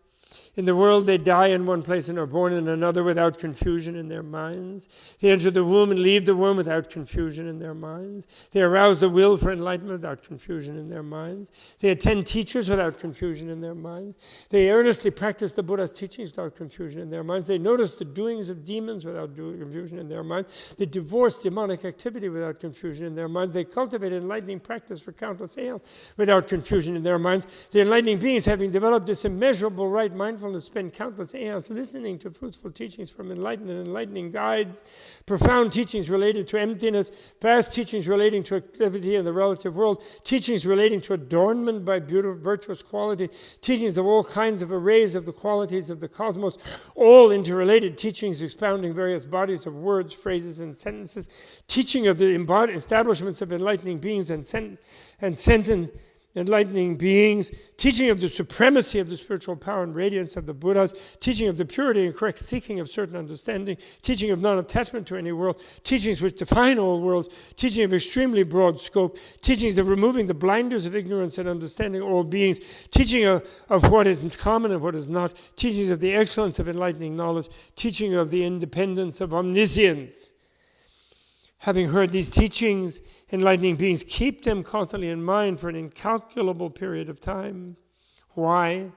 In the world, they die in one place and are born in another without confusion in their minds. They enter the womb and leave the womb without confusion in their minds. They arouse the will for enlightenment without confusion in their minds. They attend teachers without confusion in their minds. They earnestly practice the Buddha's teachings without confusion in their minds. They notice the doings of demons without confusion in their minds. They divorce demonic activity without confusion in their minds. They cultivate enlightening practice for countless aeons without confusion in their minds. The enlightening beings, having developed this immeasurable right mindfulness, spend countless aeons listening to fruitful teachings from enlightened and enlightening guides, profound teachings related to emptiness, vast teachings relating to activity in the relative world, teachings relating to adornment by beautiful, virtuous quality, teachings of all kinds of arrays of the qualities of the cosmos, all interrelated teachings expounding various bodies of words, phrases, and sentences, teaching of the establishments of enlightening beings and sentence enlightening beings, teaching of the supremacy of the spiritual power and radiance of the Buddhas, teaching of the purity and correct seeking of certain understanding, teaching of non-attachment to any world, teachings which define all worlds, teaching of extremely broad scope, teachings of removing the blinders of ignorance and understanding all beings, teaching of what is common and what is not, teachings of the excellence of enlightening knowledge, teaching of the independence of omniscience. Having heard these teachings, enlightening beings keep them constantly in mind for an incalculable period of time. Why?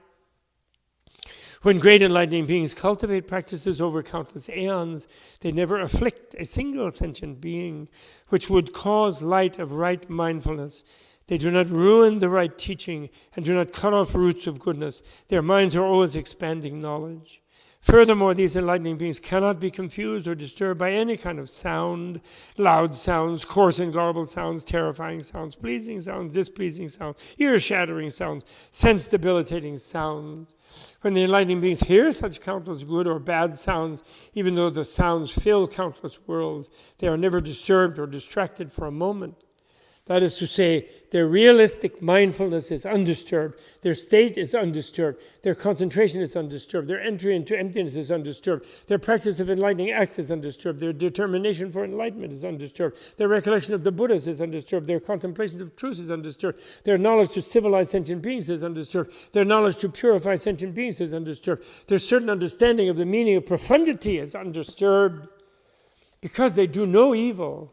When great enlightening beings cultivate practices over countless aeons, they never afflict a single sentient being, which would cause light of right mindfulness. They do not ruin the right teaching and do not cut off roots of goodness. Their minds are always expanding knowledge. Furthermore, these enlightening beings cannot be confused or disturbed by any kind of sound, loud sounds, coarse and garbled sounds, terrifying sounds, pleasing sounds, displeasing sounds, ear-shattering sounds, sense-debilitating sounds. When the enlightening beings hear such countless good or bad sounds, even though the sounds fill countless worlds, they are never disturbed or distracted for a moment. That is to say, their realistic mindfulness is undisturbed, their state is undisturbed, their concentration is undisturbed, their entry into emptiness is undisturbed, their practice of enlightening acts is undisturbed, their determination for enlightenment is undisturbed, their recollection of the Buddhas is undisturbed, their contemplation of truth is undisturbed, their knowledge to civilize sentient beings is undisturbed, their knowledge to purify sentient beings is undisturbed, their certain understanding of the meaning of profundity is undisturbed, because they do no evil.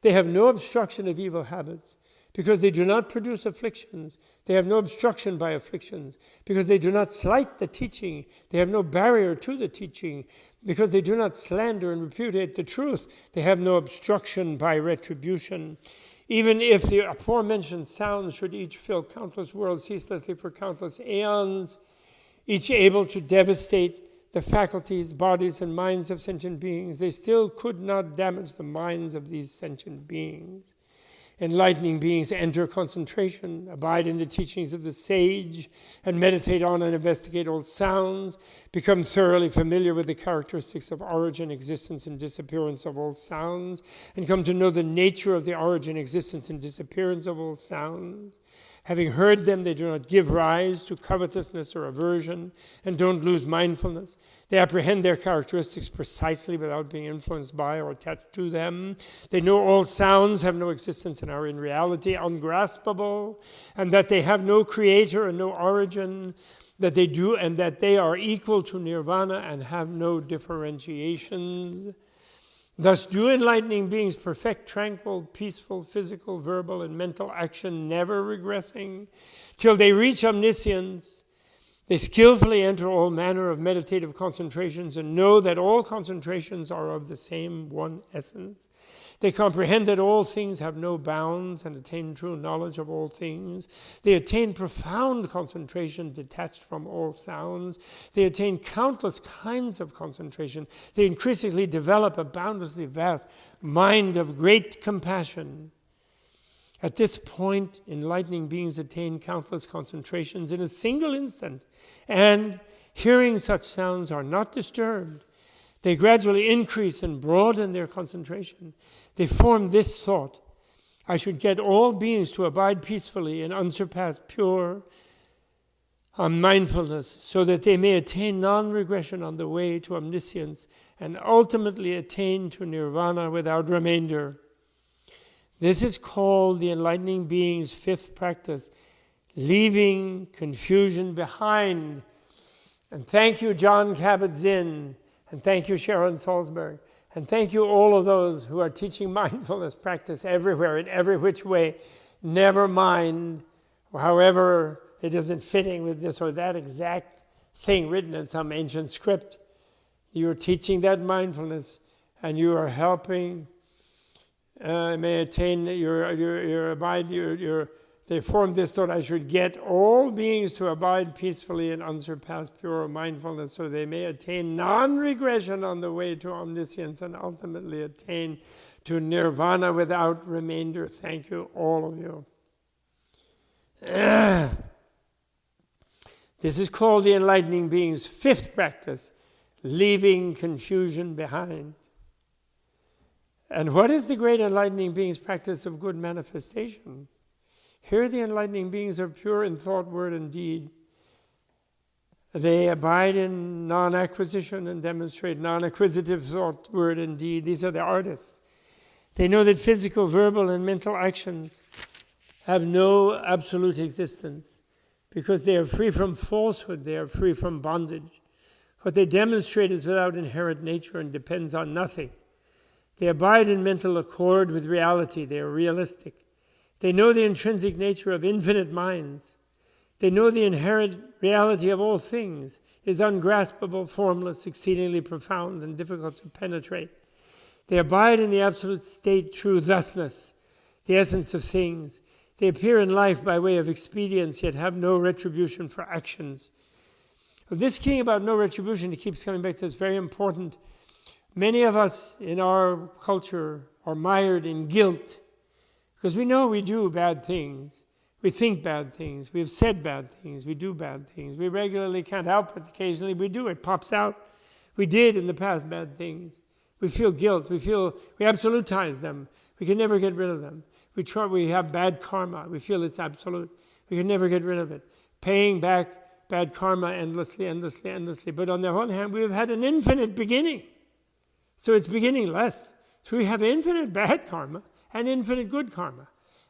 They have no obstruction of evil habits, because they do not produce afflictions. They have no obstruction by afflictions, because they do not slight the teaching. They have no barrier to the teaching, because they do not slander and repudiate the truth. They have no obstruction by retribution. Even if the aforementioned sounds should each fill countless worlds ceaselessly for countless aeons, each able to devastate the faculties, bodies, and minds of sentient beings, they still could not damage the minds of these sentient beings. Enlightening beings enter concentration, abide in the teachings of the sage, and meditate on and investigate all sounds, become thoroughly familiar with the characteristics of origin, existence, and disappearance of all sounds, and come to know the nature of the origin, existence, and disappearance of all sounds. Having heard them, they do not give rise to covetousness or aversion, and don't lose mindfulness. They apprehend their characteristics precisely without being influenced by or attached to them. They know all sounds have no existence and are in reality ungraspable, and that they have no creator and no origin, that they do, and that they are equal to nirvana and have no differentiations. Thus do enlightening beings perfect tranquil, peaceful, physical, verbal, and mental action, never regressing, till they reach omniscience. They skillfully enter all manner of meditative concentrations and know that all concentrations are of the same one essence. They comprehend that all things have no bounds and attain true knowledge of all things. They attain profound concentration detached from all sounds. They attain countless kinds of concentration. They increasingly develop a boundlessly vast mind of great compassion. At this point, enlightening beings attain countless concentrations in a single instant, and hearing such sounds are not disturbed. They gradually increase and broaden their concentration. They form this thought: I should get all beings to abide peacefully in unsurpassed pure mindfulness, so that they may attain non-regression on the way to omniscience and ultimately attain to nirvana without remainder. This is called the enlightening being's fifth practice, leaving confusion behind. And thank you, John Kabat-Zinn, and thank you, Sharon Salzberg, and thank you all of those who are teaching mindfulness practice everywhere, in every which way. Never mind, however it isn't fitting with this or that exact thing written in some ancient script. You are teaching that mindfulness, and you are helping may attain your abide. They form this thought: I should get all beings to abide peacefully in unsurpassed pure mindfulness, so they may attain non-regression on the way to omniscience and ultimately attain to nirvana without remainder. Thank you, all of you. This is called the enlightening being's fifth practice, leaving confusion behind. And what is the great enlightening being's practice of good manifestation? Here the enlightening beings are pure in thought, word, and deed. They abide in non-acquisition and demonstrate non-acquisitive thought, word, and deed. These are the artists. They know that physical, verbal, and mental actions have no absolute existence, because they are free from falsehood, they are free from bondage. What they demonstrate is without inherent nature and depends on nothing. They abide in mental accord with reality. They are realistic. They know the intrinsic nature of infinite minds. They know the inherent reality of all things is ungraspable, formless, exceedingly profound, and difficult to penetrate. They abide in the absolute state, true thusness, the essence of things. They appear in life by way of expedience, yet have no retribution for actions. This key about no retribution, he keeps coming back to, is very important. Many of us in our culture are mired in guilt, because we know we do bad things. We think bad things. We have said bad things. We do bad things. We regularly can't help it. Occasionally we do. It pops out. We did in the past bad things. We feel guilt. We absolutize them. We can never get rid of them. We have bad karma. We feel it's absolute. We can never get rid of it. Paying back bad karma endlessly, endlessly, endlessly. But on the other hand, we've had an infinite beginning. So it's beginningless. So we have infinite bad karma and infinite good karma.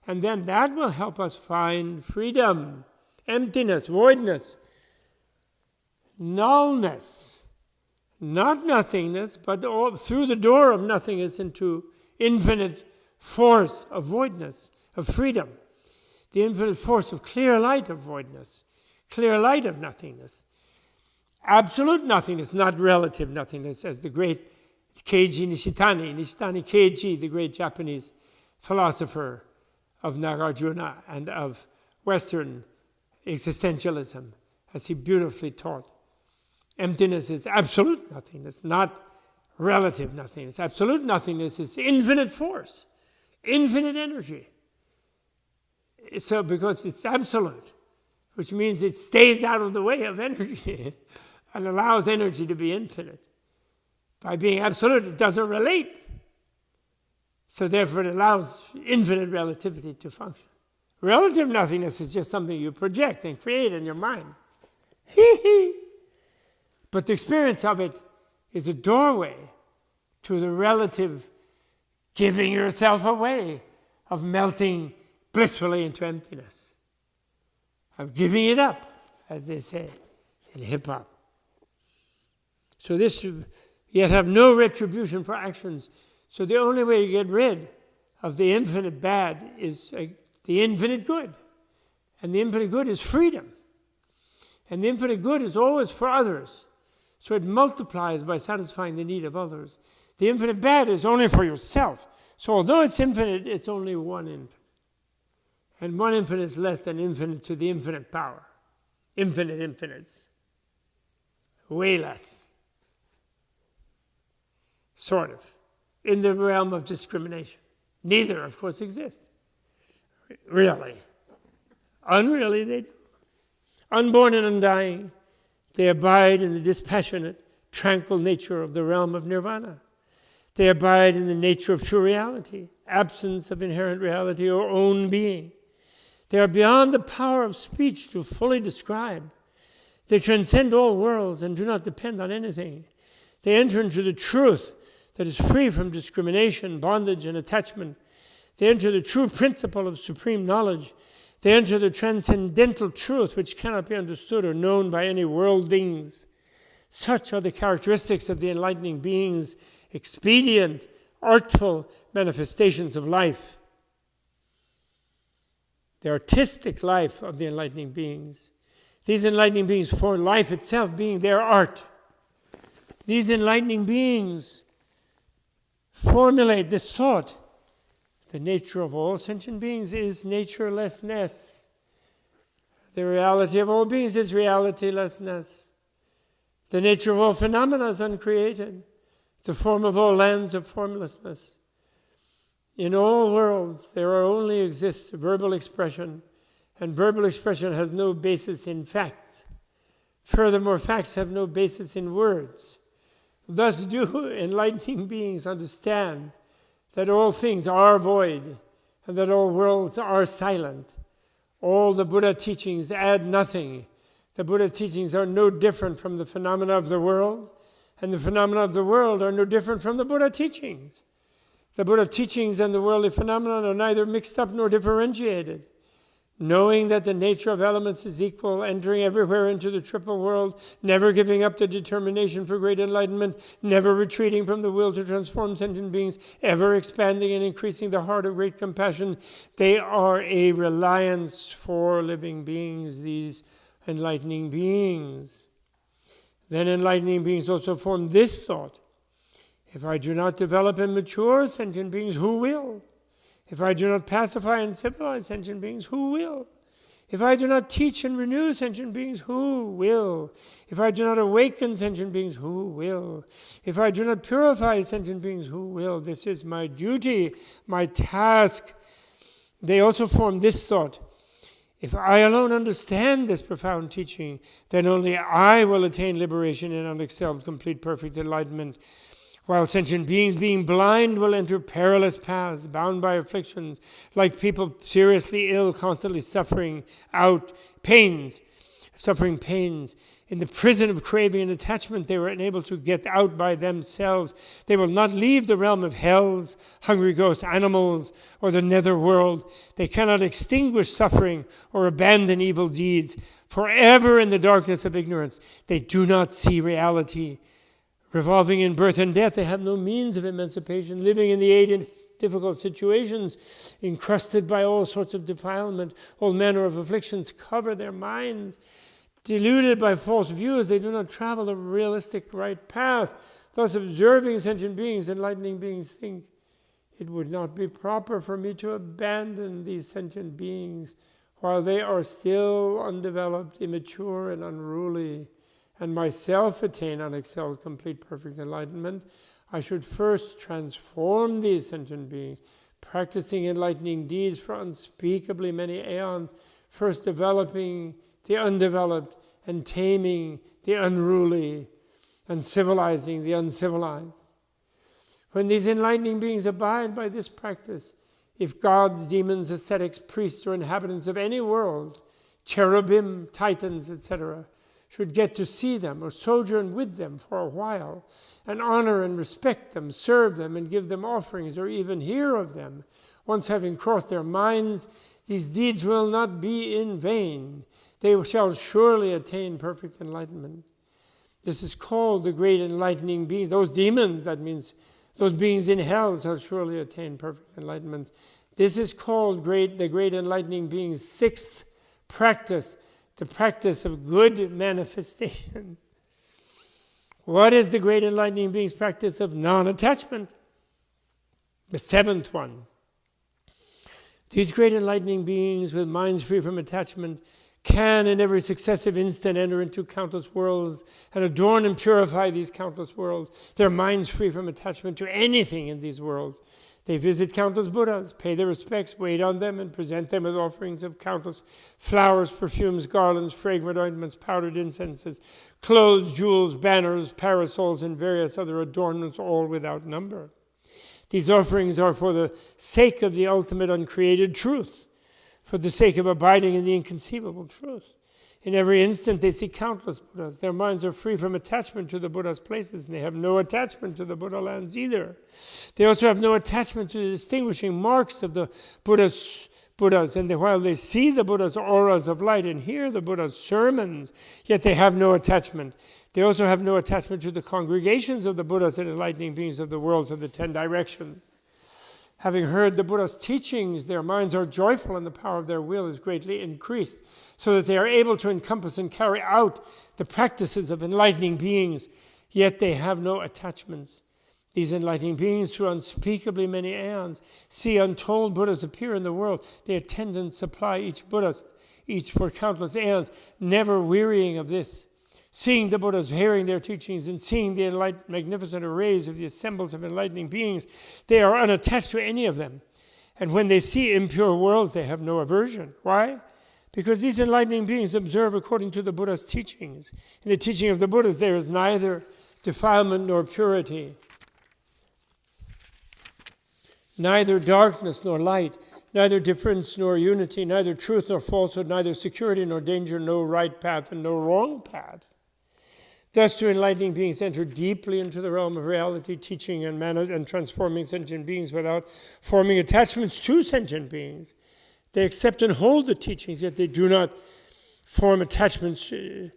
And then that will help us find freedom, emptiness, voidness, nullness. Not nothingness, but through the door of nothingness into infinite force of voidness, of freedom. The infinite force of clear light of voidness, clear light of nothingness. Absolute nothingness, not relative nothingness, as the great Keiji Nishitani Keiji, the great Japanese philosopher of Nagarjuna and of Western existentialism, as he beautifully taught. Emptiness is absolute nothingness, not relative nothingness. Absolute nothingness is infinite force, infinite energy. So because it's absolute, which means it stays out of the way of energy and allows energy to be infinite. By being absolute, it doesn't relate. So therefore it allows infinite relativity to function. Relative nothingness is just something you project and create in your mind. But the experience of it is a doorway to the relative giving yourself away, of melting blissfully into emptiness, of giving it up, as they say in hip-hop. So this, yet have no retribution for actions. So the only way to get rid of the infinite bad is the infinite good. And the infinite good is freedom. And the infinite good is always for others. So it multiplies by satisfying the need of others. The infinite bad is only for yourself. So although it's infinite, it's only one infinite. And one infinite is less than infinite to the infinite power. Infinite infinites. Way less. Sort of. In the realm of discrimination. Neither, of course, exist. Really. Unreally, they do. Unborn and undying, they abide in the dispassionate, tranquil nature of the realm of nirvana. They abide in the nature of true reality, absence of inherent reality or own being. They are beyond the power of speech to fully describe. They transcend all worlds and do not depend on anything. They enter into the truth that is free from discrimination, bondage, and attachment. They enter the true principle of supreme knowledge. They enter the transcendental truth which cannot be understood or known by any worldlings. Such are the characteristics of the enlightening beings, expedient, artful manifestations of life. The artistic life of the enlightening beings. These enlightening beings, for life itself being their art. These enlightening beings formulate this thought. The nature of all sentient beings is naturelessness. The reality of all beings is realitylessness. The nature of all phenomena is uncreated. The form of all lands of formlessness. In all worlds, there only exists verbal expression, and verbal expression has no basis in facts. Furthermore, facts have no basis in words. Thus do enlightening beings understand that all things are void, and that all worlds are silent. All the Buddha teachings add nothing. The Buddha teachings are no different from the phenomena of the world, and the phenomena of the world are no different from the Buddha teachings. The Buddha teachings and the worldly phenomena are neither mixed up nor differentiated. Knowing that the nature of elements is equal, entering everywhere into the triple world, never giving up the determination for great enlightenment, never retreating from the will to transform sentient beings, ever expanding and increasing the heart of great compassion, they are a reliance for living beings, these enlightening beings. Then enlightening beings also form this thought: if I do not develop and mature sentient beings, who will? If I do not pacify and civilize sentient beings, who will? If I do not teach and renew sentient beings, who will? If I do not awaken sentient beings, who will? If I do not purify sentient beings, who will? This is my duty, my task. They also form this thought: if I alone understand this profound teaching, then only I will attain liberation and unexcelled, complete, perfect enlightenment. While sentient beings, being blind, will enter perilous paths, bound by afflictions, like people seriously ill, constantly suffering pains. In the prison of craving and attachment, they were unable to get out by themselves. They will not leave the realm of hells, hungry ghosts, animals, or the nether world. They cannot extinguish suffering or abandon evil deeds. Forever in the darkness of ignorance, they do not see reality. Revolving in birth and death, they have no means of emancipation, living in the eight difficult situations, encrusted by all sorts of defilement, all manner of afflictions cover their minds. Deluded by false views, they do not travel the realistic right path. Thus, observing sentient beings, enlightening beings think, it would not be proper for me to abandon these sentient beings while they are still undeveloped, immature, and unruly, and myself attain unexcelled, complete, perfect enlightenment. I should first transform these sentient beings, practicing enlightening deeds for unspeakably many aeons, first developing the undeveloped and taming the unruly and civilizing the uncivilized. When these enlightening beings abide by this practice, if gods, demons, ascetics, priests, or inhabitants of any world, cherubim, titans, etc., should get to see them or sojourn with them for a while, and honor and respect them, serve them, and give them offerings, or even hear of them, once having crossed their minds, these deeds will not be in vain. They shall surely attain perfect enlightenment. This is called the great enlightening beings. Those demons, that means those beings in hell, shall surely attain perfect enlightenment. This is called the great enlightening beings' sixth practice, the practice of good manifestation. What is the great enlightening beings' practice of non-attachment? The seventh one. These great enlightening beings with minds free from attachment can in every successive instant enter into countless worlds and adorn and purify these countless worlds. Their minds free from attachment to anything in these worlds. They visit countless Buddhas, pay their respects, wait on them, and present them as offerings of countless flowers, perfumes, garlands, fragrant ointments, powdered incenses, clothes, jewels, banners, parasols, and various other adornments, all without number. These offerings are for the sake of the ultimate uncreated truth, for the sake of abiding in the inconceivable truth. In every instant, they see countless Buddhas. Their minds are free from attachment to the Buddha's places, and they have no attachment to the Buddha lands either. They also have no attachment to the distinguishing marks of the Buddhas, and while they see the Buddha's auras of light and hear the Buddha's sermons, yet they have no attachment. They also have no attachment to the congregations of the Buddhas and enlightening beings of the worlds of the 10 directions. Having heard the Buddha's teachings, their minds are joyful and the power of their will is greatly increased, so that they are able to encompass and carry out the practices of enlightening beings, yet they have no attachments. These enlightening beings, through unspeakably many aeons, see untold Buddhas appear in the world. They attend and supply each for countless aeons, never wearying of this. Seeing the Buddhas, hearing their teachings, and seeing the magnificent arrays of the assemblies of enlightening beings, they are unattached to any of them. And when they see impure worlds, they have no aversion. Why? Because these enlightening beings observe according to the Buddha's teachings. In the teaching of the Buddhas, there is neither defilement nor purity, neither darkness nor light, neither difference nor unity, neither truth nor falsehood, neither security nor danger, no right path and no wrong path. Thus do enlightening beings enter deeply into the realm of reality, teaching and transforming sentient beings without forming attachments to sentient beings. They accept and hold the teachings, yet they do not form attachments. To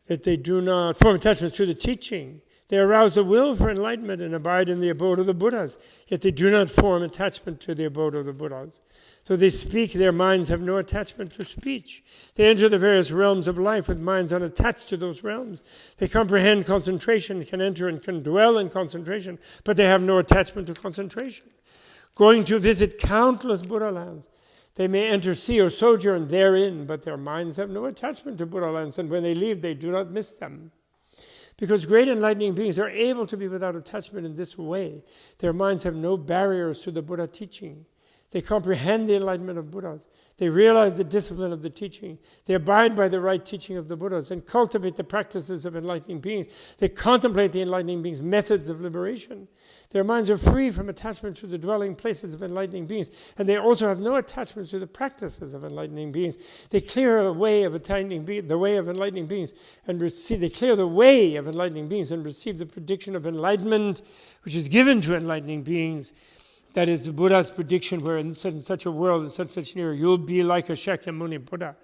the teaching. They arouse the will for enlightenment and abide in the abode of the Buddhas, yet they do not form attachment to the abode of the Buddhas. So they speak, their minds have no attachment to speech. They enter the various realms of life with minds unattached to those realms. They comprehend concentration, can enter and can dwell in concentration, but they have no attachment to concentration. Going to visit countless Buddha lands, they may enter, see, or sojourn therein, but their minds have no attachment to Buddha lands, and when they leave, they do not miss them. Because great enlightening beings are able to be without attachment in this way, their minds have no barriers to the Buddha teaching. They comprehend the enlightenment of Buddhas. They realize the discipline of the teaching. They abide by the right teaching of the Buddhas and cultivate the practices of enlightening beings. They contemplate the enlightening beings' methods of liberation. Their minds are free from attachment to the dwelling places of enlightening beings, and they also have no attachment to the practices of enlightening beings. They clear a way of the way of enlightening beings and receive. They clear the way of enlightening beings and receive the prediction of enlightenment, which is given to enlightening beings. That is the Buddha's prediction, where in such a world, in such an era, you'll be like a Shakyamuni Buddha,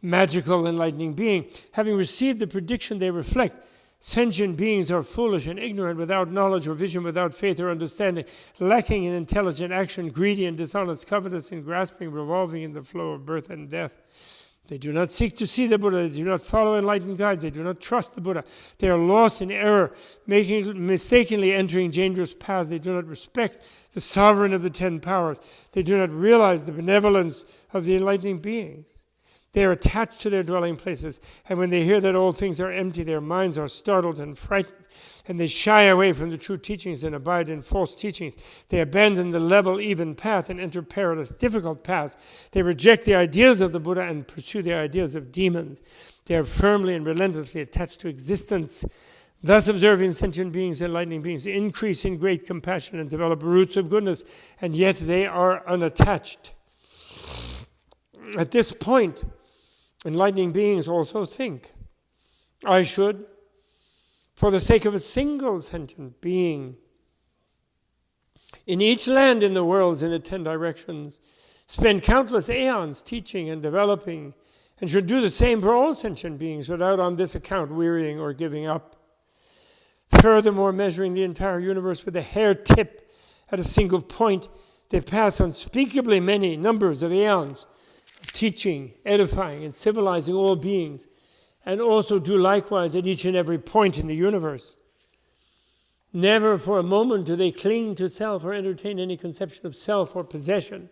magical enlightening being. Having received the prediction, they reflect. Sentient beings are foolish and ignorant, without knowledge or vision, without faith or understanding, lacking in intelligent action, greedy and dishonest, covetous and grasping, revolving in the flow of birth and death. They do not seek to see the Buddha. They do not follow enlightened guides. They do not trust the Buddha. They are lost in error, mistakenly entering dangerous paths. They do not respect the sovereign of the 10 powers. They do not realize the benevolence of the enlightening beings. They are attached to their dwelling places, and when they hear that all things are empty, their minds are startled and frightened, and they shy away from the true teachings and abide in false teachings. They abandon the level, even path and enter perilous, difficult paths. They reject the ideas of the Buddha and pursue the ideas of demons. They are firmly and relentlessly attached to existence. Thus, observing sentient beings, enlightening beings, increase in great compassion and develop roots of goodness, and yet they are unattached. At this point, enlightening beings also think, I should, for the sake of a single sentient being, in each land in the worlds in the 10 directions, spend countless aeons teaching and developing, and should do the same for all sentient beings without on this account wearying or giving up. Furthermore, measuring the entire universe with a hair tip at a single point, they pass unspeakably many numbers of aeons, teaching, edifying, and civilizing all beings, and also do likewise at each and every point in the universe. Never for a moment do they cling to self or entertain any conception of self or possession.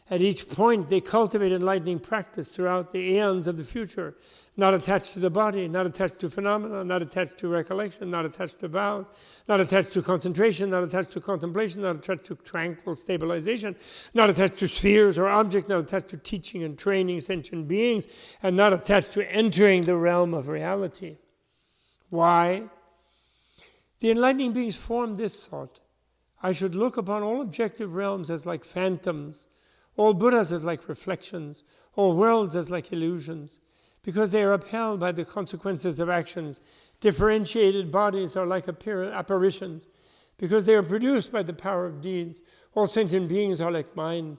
At each point, they cultivate enlightening practice throughout the aeons of the future, not attached to the body, not attached to phenomena, not attached to recollection, not attached to vows, not attached to concentration, not attached to contemplation, not attached to tranquil stabilization, not attached to spheres or objects, not attached to teaching and training sentient beings, and not attached to entering the realm of reality. Why? The enlightening beings form this thought: I should look upon all objective realms as like phantoms, all Buddhas as like reflections, all worlds as like illusions, because they are upheld by the consequences of actions. Differentiated bodies are like apparitions, because they are produced by the power of deeds. All sentient beings are like mind,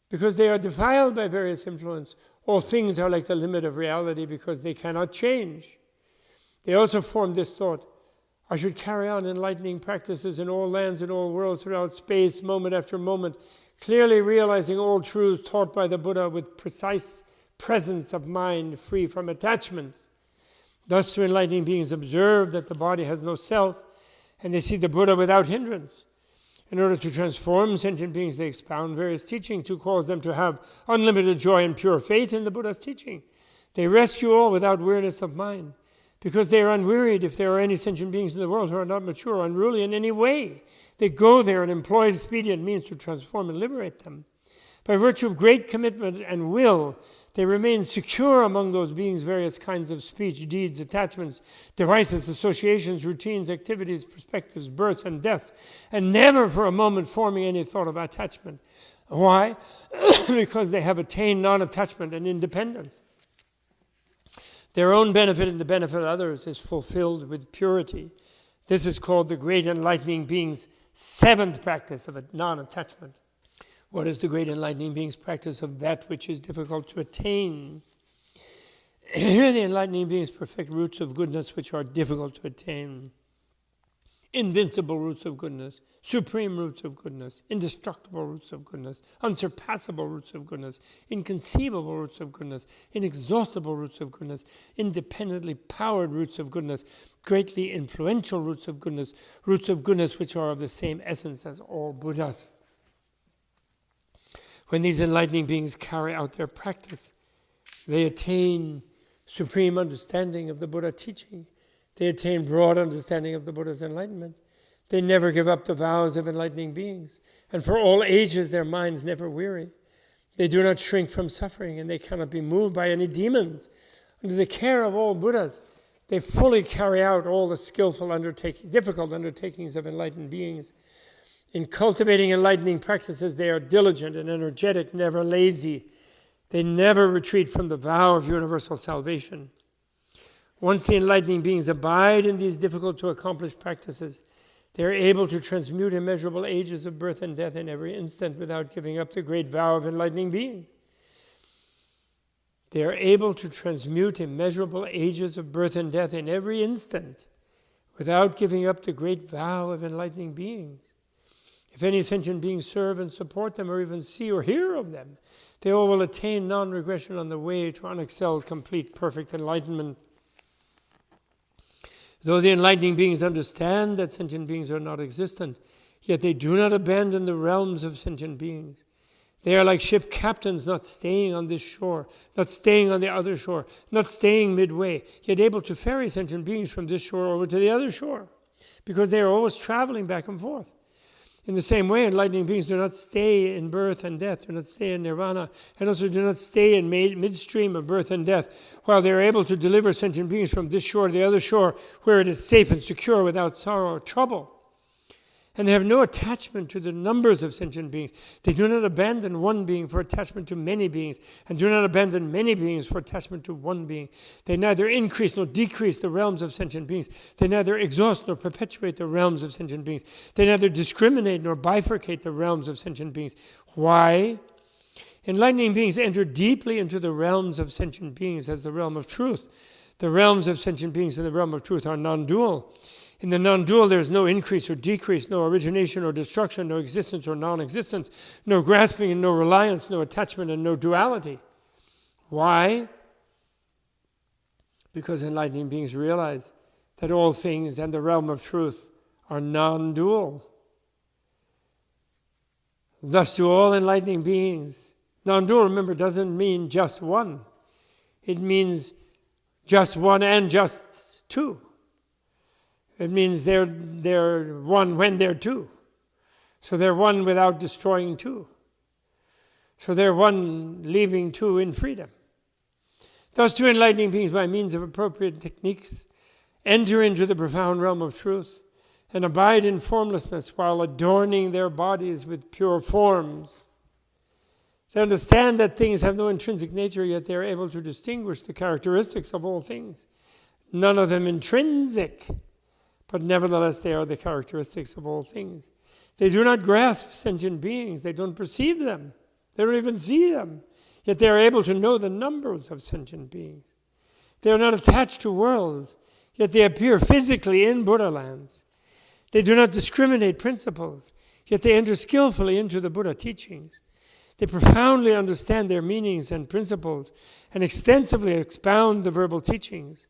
because they are defiled by various influence. All things are like the limit of reality, because they cannot change. They also form this thought: I should carry on enlightening practices in all lands and all worlds throughout space, moment after moment, clearly realizing all truths taught by the Buddha with precise presence of mind, free from attachments. Thus, the enlightening beings observe that the body has no self, and they see the Buddha without hindrance. In order to transform sentient beings, they expound various teachings to cause them to have unlimited joy and pure faith in the Buddha's teaching. They rescue all without weariness of mind, because they are unwearied. If there are any sentient beings in the world who are not mature or unruly in any way, they go there and employ expedient means to transform and liberate them. By virtue of great commitment and will, they remain secure among those beings' various kinds of speech, deeds, attachments, devices, associations, routines, activities, perspectives, births, and deaths, and never for a moment forming any thought of attachment. Why? Because they have attained non-attachment and independence. Their own benefit and the benefit of others is fulfilled with purity. This is called the great enlightening being's 7th practice of non-attachment. What is the great enlightening being's practice of that which is difficult to attain? Here the enlightening beings perfect roots of goodness which are difficult to attain. Invincible roots of goodness, supreme roots of goodness, indestructible roots of goodness, unsurpassable roots of goodness, inconceivable roots of goodness, inexhaustible roots of goodness, independently powered roots of goodness, greatly influential roots of goodness which are of the same essence as all Buddhas. When these enlightening beings carry out their practice, they attain supreme understanding of the Buddha teaching. They attain broad understanding of the Buddha's enlightenment. They never give up the vows of enlightening beings. And for all ages, their minds never weary. They do not shrink from suffering, and they cannot be moved by any demons. Under the care of all Buddhas, they fully carry out all the skillful difficult undertakings of enlightened beings. In cultivating enlightening practices, they are diligent and energetic, never lazy. They never retreat from the vow of universal salvation. Once the enlightening beings abide in these difficult to accomplish practices, they are able to transmute immeasurable ages of birth and death in every instant without giving up the great vow of enlightening being. They are able to transmute immeasurable ages of birth and death in every instant without giving up the great vow of enlightening beings. If any sentient beings serve and support them or even see or hear of them, they all will attain non-regression on the way to unexcelled, complete, perfect enlightenment. Though the enlightening beings understand that sentient beings are not existent, yet they do not abandon the realms of sentient beings. They are like ship captains, not staying on this shore, not staying on the other shore, not staying midway, yet able to ferry sentient beings from this shore over to the other shore, because they are always traveling back and forth. In the same way, enlightening beings do not stay in birth and death, do not stay in nirvana, and also do not stay in midstream of birth and death, while they are able to deliver sentient beings from this shore to the other shore, where it is safe and secure without sorrow or trouble. And they have no attachment to the numbers of sentient beings. They do not abandon one being for attachment to many beings, and do not abandon many beings for attachment to one being. They neither increase nor decrease the realms of sentient beings. They neither exhaust nor perpetuate the realms of sentient beings. They neither discriminate nor bifurcate the realms of sentient beings. Why? Enlightening beings enter deeply into the realms of sentient beings as the realm of truth. The realms of sentient beings in the realm of truth are non-dual. In the non-dual, there is no increase or decrease, no origination or destruction, no existence or non-existence, no grasping and no reliance, no attachment and no duality. Why? Because enlightening beings realize that all things and the realm of truth are non-dual. Thus, to all enlightening beings, non-dual, remember, doesn't mean just one. It means just one and just two. It means they're one when they're two. So they're one without destroying two. So they're one leaving two in freedom. Thus, two enlightening beings, by means of appropriate techniques, enter into the profound realm of truth and abide in formlessness while adorning their bodies with pure forms. They understand that things have no intrinsic nature, yet they are able to distinguish the characteristics of all things. None of them intrinsic, but nevertheless they are the characteristics of all things. They do not grasp sentient beings. They don't perceive them. They don't even see them. Yet they are able to know the numbers of sentient beings. They are not attached to worlds, yet they appear physically in Buddha lands. They do not discriminate principles, yet they enter skillfully into the Buddha teachings. They profoundly understand their meanings and principles and extensively expound the verbal teachings.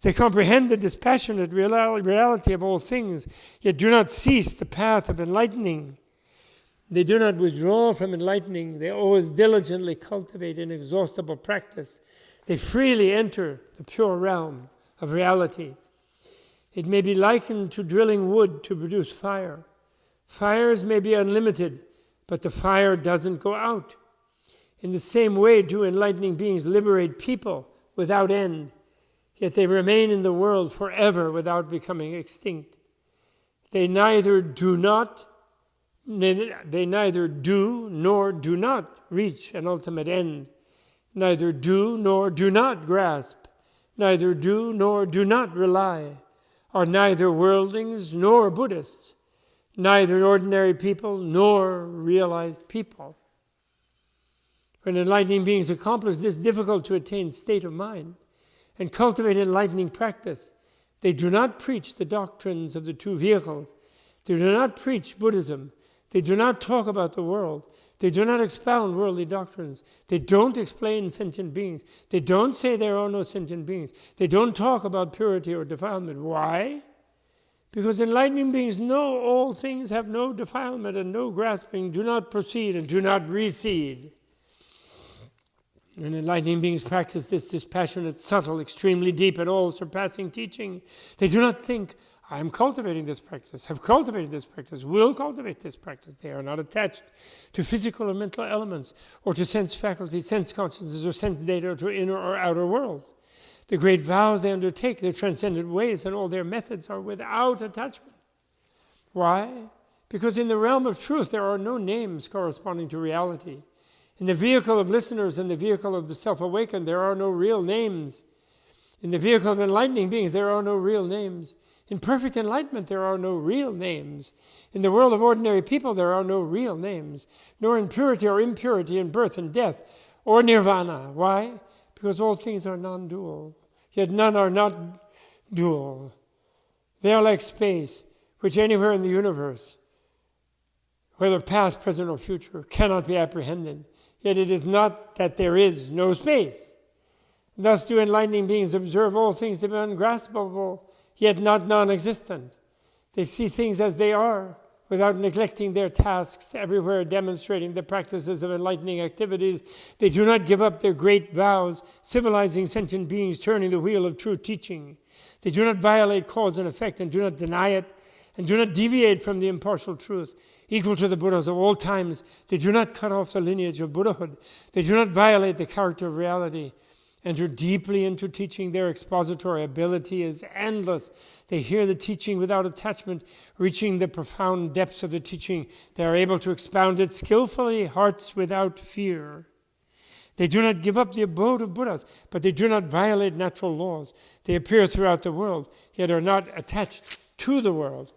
They comprehend the dispassionate reality of all things, yet do not cease the path of enlightening. They do not withdraw from enlightening. They always diligently cultivate inexhaustible practice. They freely enter the pure realm of reality. It may be likened to drilling wood to produce fire. Fires may be unlimited, but the fire doesn't go out. In the same way, do enlightening beings liberate people without end. Yet they remain in the world forever without becoming extinct. They neither do nor do not reach an ultimate end. Neither do nor do not grasp. Neither do nor do not rely. Are neither worldlings nor Buddhists. Neither ordinary people nor realized people. When enlightening beings accomplish this difficult to attain state of mind, and cultivate enlightening practice, they do not preach the doctrines of the two vehicles. They do not preach Buddhism. They do not talk about the world. They do not expound worldly doctrines. They don't explain sentient beings. They don't say there are no sentient beings. They don't talk about purity or defilement. Why? Because enlightening beings know all things have no defilement and no grasping, do not proceed and do not recede. When enlightening beings practice this dispassionate, subtle, extremely deep, and all-surpassing teaching, they do not think, I'm cultivating this practice, have cultivated this practice, will cultivate this practice. They are not attached to physical or mental elements, or to sense faculties, sense consciousness, or sense data, or to inner or outer world. The great vows they undertake, their transcendent ways, and all their methods are without attachment. Why? Because in the realm of truth, there are no names corresponding to reality. In the vehicle of listeners and the vehicle of the self-awakened, there are no real names. In the vehicle of enlightening beings, there are no real names. In perfect enlightenment, there are no real names. In the world of ordinary people, there are no real names, nor in purity or impurity, in birth and death, or nirvana. Why? Because all things are non-dual, yet none are not dual. They are like space, which anywhere in the universe, whether past, present, or future, cannot be apprehended. Yet it is not that there is no space. Thus do enlightening beings observe all things to be ungraspable, yet not non-existent. They see things as they are, without neglecting their tasks, everywhere demonstrating the practices of enlightening activities. They do not give up their great vows, civilizing sentient beings, turning the wheel of true teaching. They do not violate cause and effect, and do not deny it, and do not deviate from the impartial truth. Equal to the Buddhas of all times, they do not cut off the lineage of Buddhahood. They do not violate the character of reality. Enter deeply into teaching. Their expository ability is endless. They hear the teaching without attachment, reaching the profound depths of the teaching. They are able to expound it skillfully, hearts without fear. They do not give up the abode of Buddhas, but they do not violate natural laws. They appear throughout the world, yet are not attached to the world.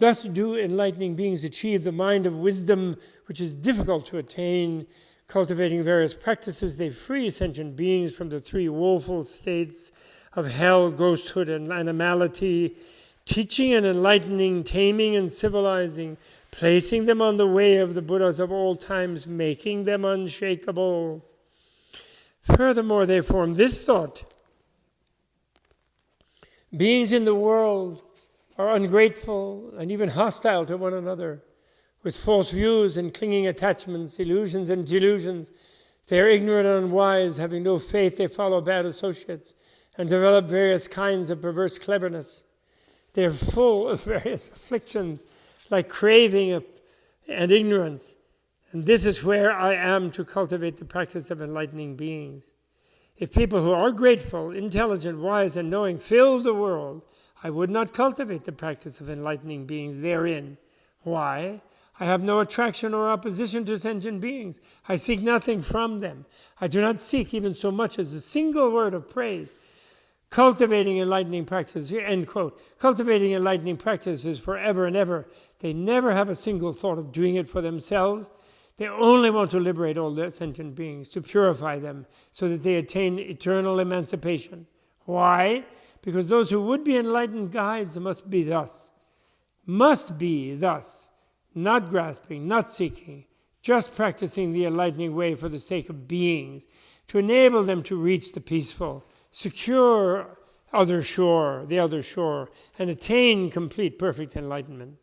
Thus do enlightening beings achieve the mind of wisdom, which is difficult to attain. Cultivating various practices, they free sentient beings from the three woeful states of hell, ghosthood, and animality, teaching and enlightening, taming and civilizing, placing them on the way of the Buddhas of all times, making them unshakable. Furthermore, they form this thought: beings in the world are ungrateful and even hostile to one another, with false views and clinging attachments, illusions and delusions. They are ignorant and unwise, having no faith. They follow bad associates and develop various kinds of perverse cleverness. They are full of various afflictions, like craving and ignorance. And this is where I am to cultivate the practice of enlightening beings. If people who are grateful, intelligent, wise, and knowing fill the world, I would not cultivate the practice of enlightening beings therein. Why? I have no attraction or opposition to sentient beings. I seek nothing from them. I do not seek even so much as a single word of praise. Cultivating enlightening practice, end quote. Cultivating enlightening practices forever and ever. They never have a single thought of doing it for themselves. They only want to liberate all their sentient beings, to purify them, so that they attain eternal emancipation. Why? Because those who would be enlightened guides must be thus, not grasping, not seeking, just practicing the enlightening way for the sake of beings, to enable them to reach the peaceful, secure the other shore, and attain complete, perfect enlightenment.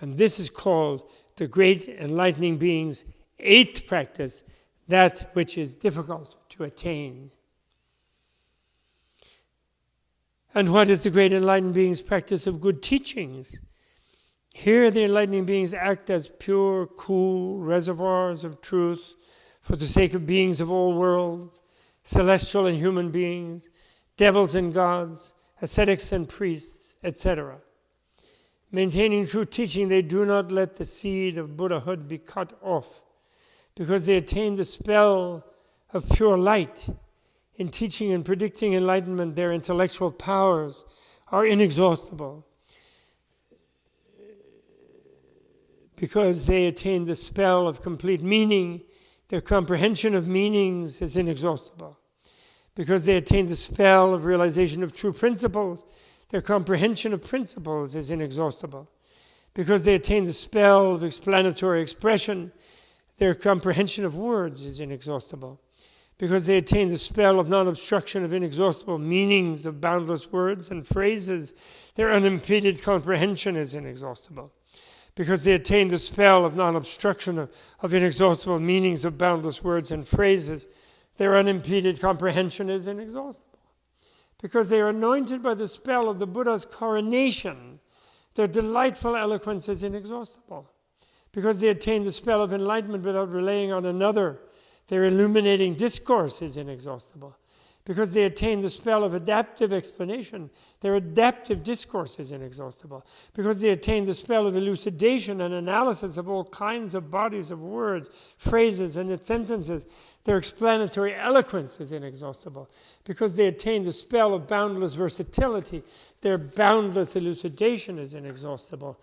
And this is called the great enlightening being's eighth practice, that which is difficult to attain. And what is the great enlightened being's practice of good teachings? Here the enlightening beings act as pure, cool reservoirs of truth for the sake of beings of all worlds, celestial and human beings, devils and gods, ascetics and priests, etc. Maintaining true teaching, they do not let the seed of Buddhahood be cut off, because they attain the spell of pure light. In teaching and predicting enlightenment, their intellectual powers are inexhaustible, because they attain the spell of complete meaning. Their comprehension of meanings is inexhaustible. Because they attain the spell of realization of true principles, their comprehension of principles is inexhaustible. Because they attain the spell of explanatory expression, their comprehension of words is inexhaustible. Because they attain the spell of non-obstruction of inexhaustible meanings of boundless words and phrases, their unimpeded comprehension is inexhaustible. Because they attain the spell of non-obstruction of inexhaustible meanings of boundless words and phrases, their unimpeded comprehension is inexhaustible. because they are anointed by the spell of the Buddha's coronation. Their delightful eloquence is inexhaustible. Because they attain the spell of enlightenment without relying on another, their illuminating discourse is inexhaustible. Because they attain the spell of adaptive explanation, their adaptive discourse is inexhaustible. Because they attain the spell of elucidation and analysis of all kinds of bodies of words, phrases, and its sentences, their explanatory eloquence is inexhaustible. Because they attain the spell of boundless versatility, their boundless elucidation is inexhaustible.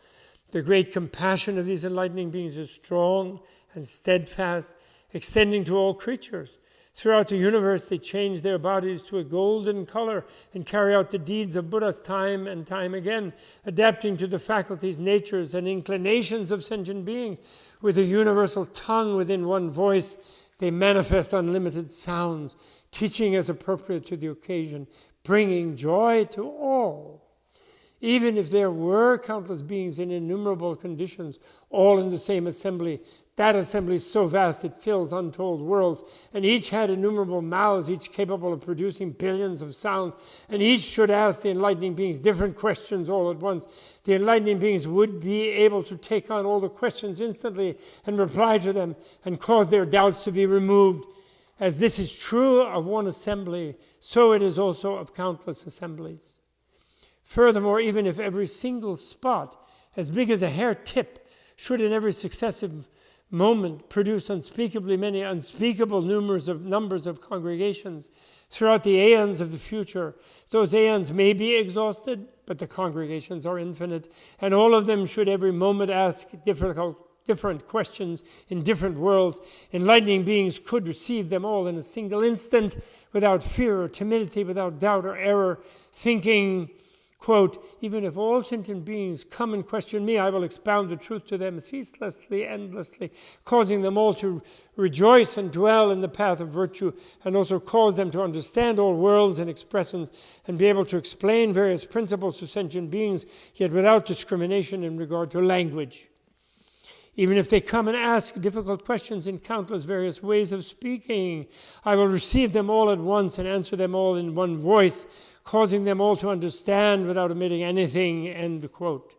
The great compassion of these enlightening beings is strong and steadfast, extending to all creatures. Throughout the universe, they change their bodies to a golden color and carry out the deeds of Buddhas time and time again, adapting to the faculties, natures, and inclinations of sentient beings. With a universal tongue within one voice, they manifest unlimited sounds, teaching as appropriate to the occasion, bringing joy to all. Even if there were countless beings in innumerable conditions, all in the same assembly, that assembly is so vast it fills untold worlds, and each had innumerable mouths, each capable of producing billions of sounds, and each should ask the enlightening beings different questions all at once. The enlightening beings would be able to take on all the questions instantly and reply to them and cause their doubts to be removed. As this is true of one assembly, so it is also of countless assemblies. Furthermore, even if every single spot, as big as a hair tip, should in every successive moment produce unspeakably many unspeakable numbers of congregations throughout the aeons of the future, those aeons may be exhausted, but the congregations are infinite, and all of them should every moment ask different questions in different worlds. Enlightening beings could receive them all in a single instant without fear or timidity, without doubt or error, thinking, quote, even if all sentient beings come and question me, I will expound the truth to them ceaselessly, endlessly, causing them all to rejoice and dwell in the path of virtue, and also cause them to understand all worlds and expressions, and be able to explain various principles to sentient beings, yet without discrimination in regard to language. Even if they come and ask difficult questions in countless various ways of speaking, I will receive them all at once and answer them all in one voice, causing them all to understand without omitting anything, end quote.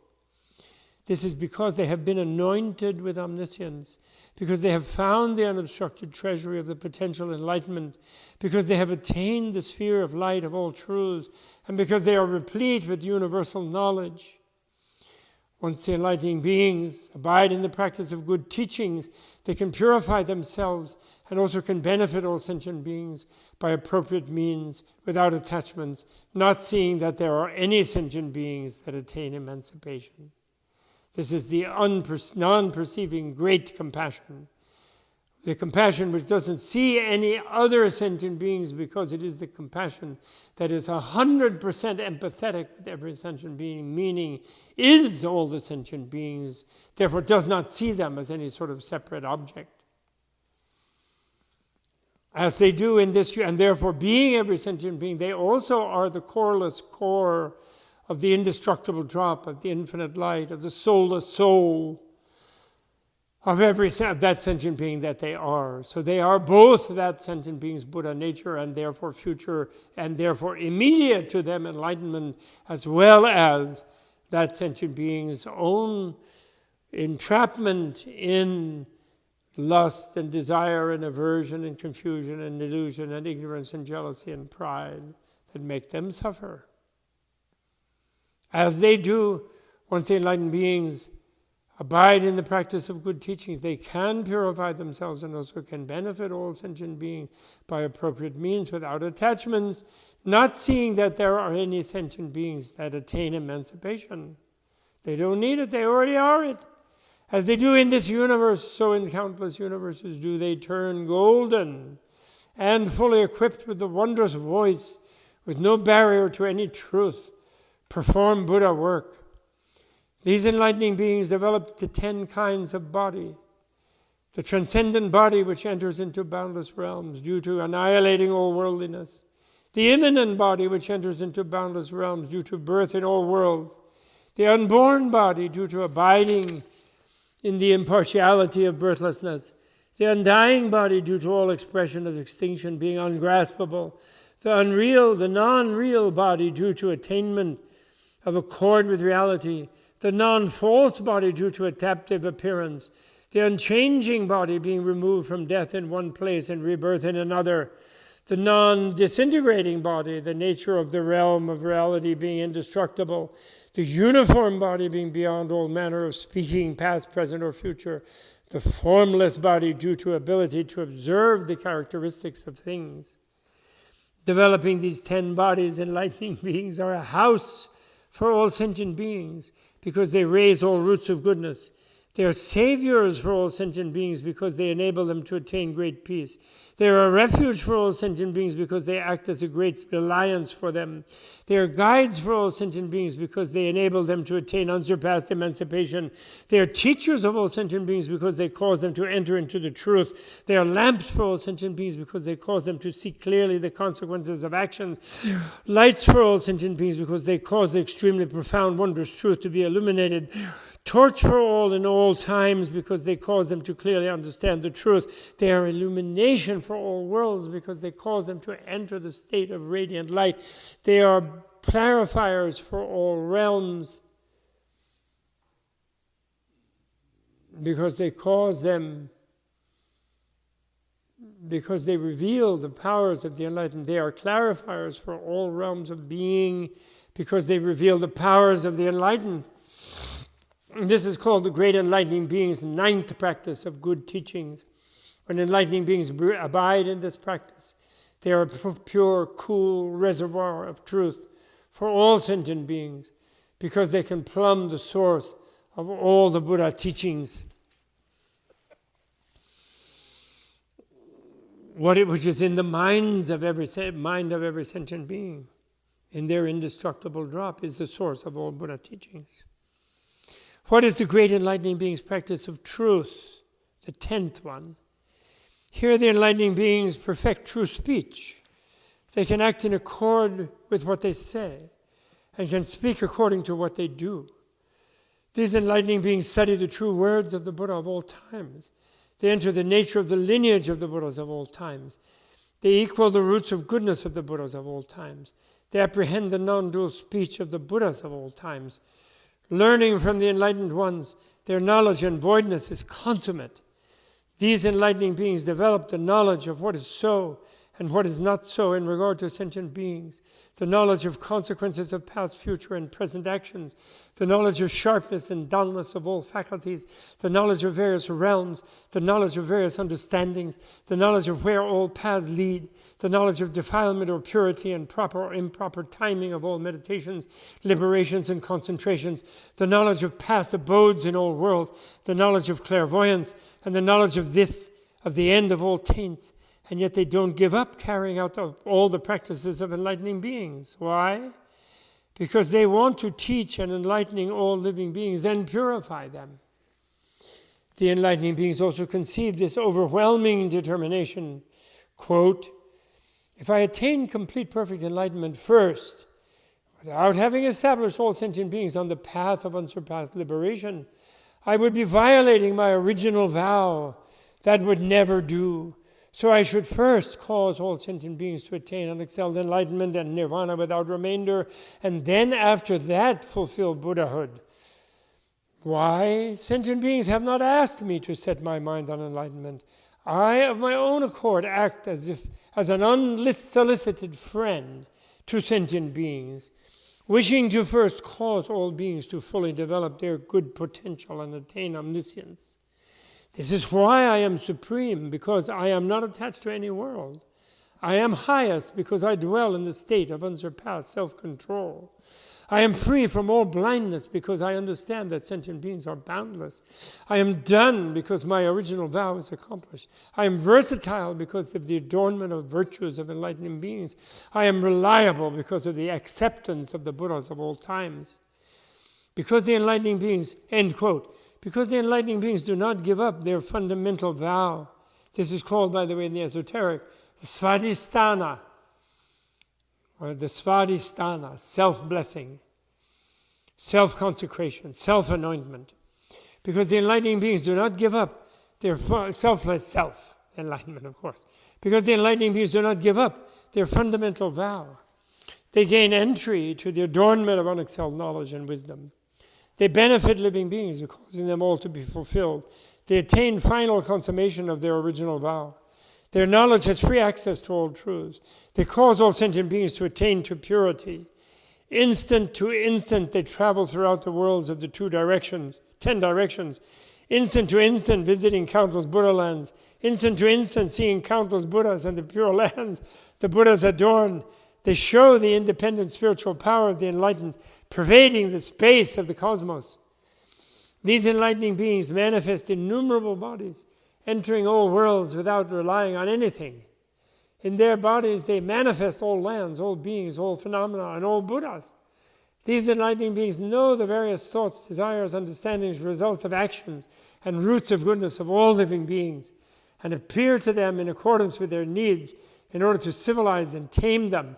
This is because they have been anointed with omniscience, because they have found the unobstructed treasury of the potential enlightenment, because they have attained the sphere of light of all truths, and because they are replete with universal knowledge. Once the enlightening beings abide in the practice of good teachings, they can purify themselves and also can benefit all sentient beings by appropriate means, without attachments, not seeing that there are any sentient beings that attain emancipation. This is the non-perceiving great compassion. The compassion which doesn't see any other sentient beings, because it is the compassion that is 100% empathetic with every sentient being, meaning is all the sentient beings, therefore does not see them as any sort of separate object. As they do in this, and therefore being every sentient being, they also are the coreless core of the indestructible drop of the infinite light, of the soulless soul, of that sentient being that they are. So they are both that sentient being's Buddha nature, and therefore future, and therefore immediate to them enlightenment, as well as that sentient being's own entrapment in lust and desire and aversion and confusion and illusion and ignorance and jealousy and pride that make them suffer. As they do, once the enlightened beings abide in the practice of good teachings, they can purify themselves and also can benefit all sentient beings by appropriate means without attachments, not seeing that there are any sentient beings that attain emancipation. They don't need it, they already are it. As they do in this universe, so in countless universes do they turn golden and fully equipped with the wondrous voice, with no barrier to any truth, perform Buddha work. These enlightening beings developed the 10 kinds of body. The transcendent body which enters into boundless realms due to annihilating all worldliness. The immanent body which enters into boundless realms due to birth in all worlds. The unborn body due to abiding in the impartiality of birthlessness. The undying body due to all expression of extinction being ungraspable. the unreal, the non-real body due to attainment of accord with reality, the non-false body due to adaptive appearance, the unchanging body being removed from death in one place and rebirth in another, the non-disintegrating body, the nature of the realm of reality being indestructible, the uniform body being beyond all manner of speaking, past, present, or future, the formless body due to ability to observe the characteristics of things. Developing these 10 bodies, enlightening beings are a house for all sentient beings because they raise all roots of goodness. They are saviors for all sentient beings because they enable them to attain great peace. They are a refuge for all sentient beings because they act as a great reliance for them. They are guides for all sentient beings because they enable them to attain unsurpassed emancipation. They are teachers of all sentient beings because they cause them to enter into the truth. They are lamps for all sentient beings because they cause them to see clearly the consequences of actions. Lights for all sentient beings because they cause the extremely profound, wondrous truth to be illuminated. Torch for all in all times because they cause them to clearly understand the truth. They are illumination for all worlds because they cause them to enter the state of radiant light. They are clarifiers for all realms because they cause them, because they reveal the powers of the enlightened. They are clarifiers for all realms of being because they reveal the powers of the enlightened. And this is called the great enlightening beings' 9th practice of good teachings. When enlightening beings abide in this practice, they are a pure, cool reservoir of truth for all sentient beings because they can plumb the source of all the Buddha teachings. Which is in the mind of every sentient being, in their indestructible drop, is the source of all Buddha teachings. What is the great enlightening beings' practice of truth? The 10th one. Here the enlightening beings perfect true speech. They can act in accord with what they say and can speak according to what they do. These enlightening beings study the true words of the Buddha of all times. They enter the nature of the lineage of the Buddhas of all times. They equal the roots of goodness of the Buddhas of all times. They apprehend the non-dual speech of the Buddhas of all times. Learning from the enlightened ones, their knowledge and voidness is consummate. These enlightening beings develop the knowledge of what is so and what is not so in regard to sentient beings, the knowledge of consequences of past, future, and present actions, the knowledge of sharpness and dullness of all faculties, the knowledge of various realms, the knowledge of various understandings, the knowledge of where all paths lead, the knowledge of defilement or purity and proper or improper timing of all meditations, liberations, and concentrations, the knowledge of past abodes in all worlds, the knowledge of clairvoyance, and the knowledge of the end of all taints. And yet they don't give up carrying out all the practices of enlightening beings. Why? Because they want to teach and enlightening all living beings and purify them. The enlightening beings also conceive this overwhelming determination, quote, if I attain complete perfect enlightenment first, without having established all sentient beings on the path of unsurpassed liberation, I would be violating my original vow. That would never do. So I should first cause all sentient beings to attain unexcelled enlightenment and nirvana without remainder, and then after that fulfill Buddhahood. Why? Sentient beings have not asked me to set my mind on enlightenment. I, of my own accord, act as an unsolicited friend to sentient beings, wishing to first cause all beings to fully develop their good potential and attain omniscience. This is why I am supreme, because I am not attached to any world. I am highest because I dwell in the state of unsurpassed self-control. I am free from all blindness because I understand that sentient beings are boundless. I am done because my original vow is accomplished. I am versatile because of the adornment of virtues of enlightening beings. I am reliable because of the acceptance of the Buddhas of all times. Because the enlightening beings, end quote, because the enlightening beings do not give up their fundamental vow. This is called, by the way, in the esoteric, the svadhisthana, or the svadhisthana, self-blessing, self-consecration, self-anointment. Because the enlightening beings do not give up their selfless self-enlightenment, of course. Because the enlightening beings do not give up their fundamental vow. They gain entry to the adornment of unexcelled knowledge and wisdom. They benefit living beings, causing them all to be fulfilled. They attain final consummation of their original vow. Their knowledge has free access to all truths. They cause all sentient beings to attain to purity. Instant to instant, they travel throughout the worlds of the 10 directions. Instant to instant, visiting countless Buddha lands. Instant to instant, seeing countless Buddhas and the pure lands the Buddhas adorn. They show the independent spiritual power of the enlightened, pervading the space of the cosmos. These enlightening beings manifest innumerable bodies, entering all worlds without relying on anything. In their bodies, they manifest all lands, all beings, all phenomena, and all Buddhas. These enlightening beings know the various thoughts, desires, understandings, results of actions, and roots of goodness of all living beings, and appear to them in accordance with their needs in order to civilize and tame them.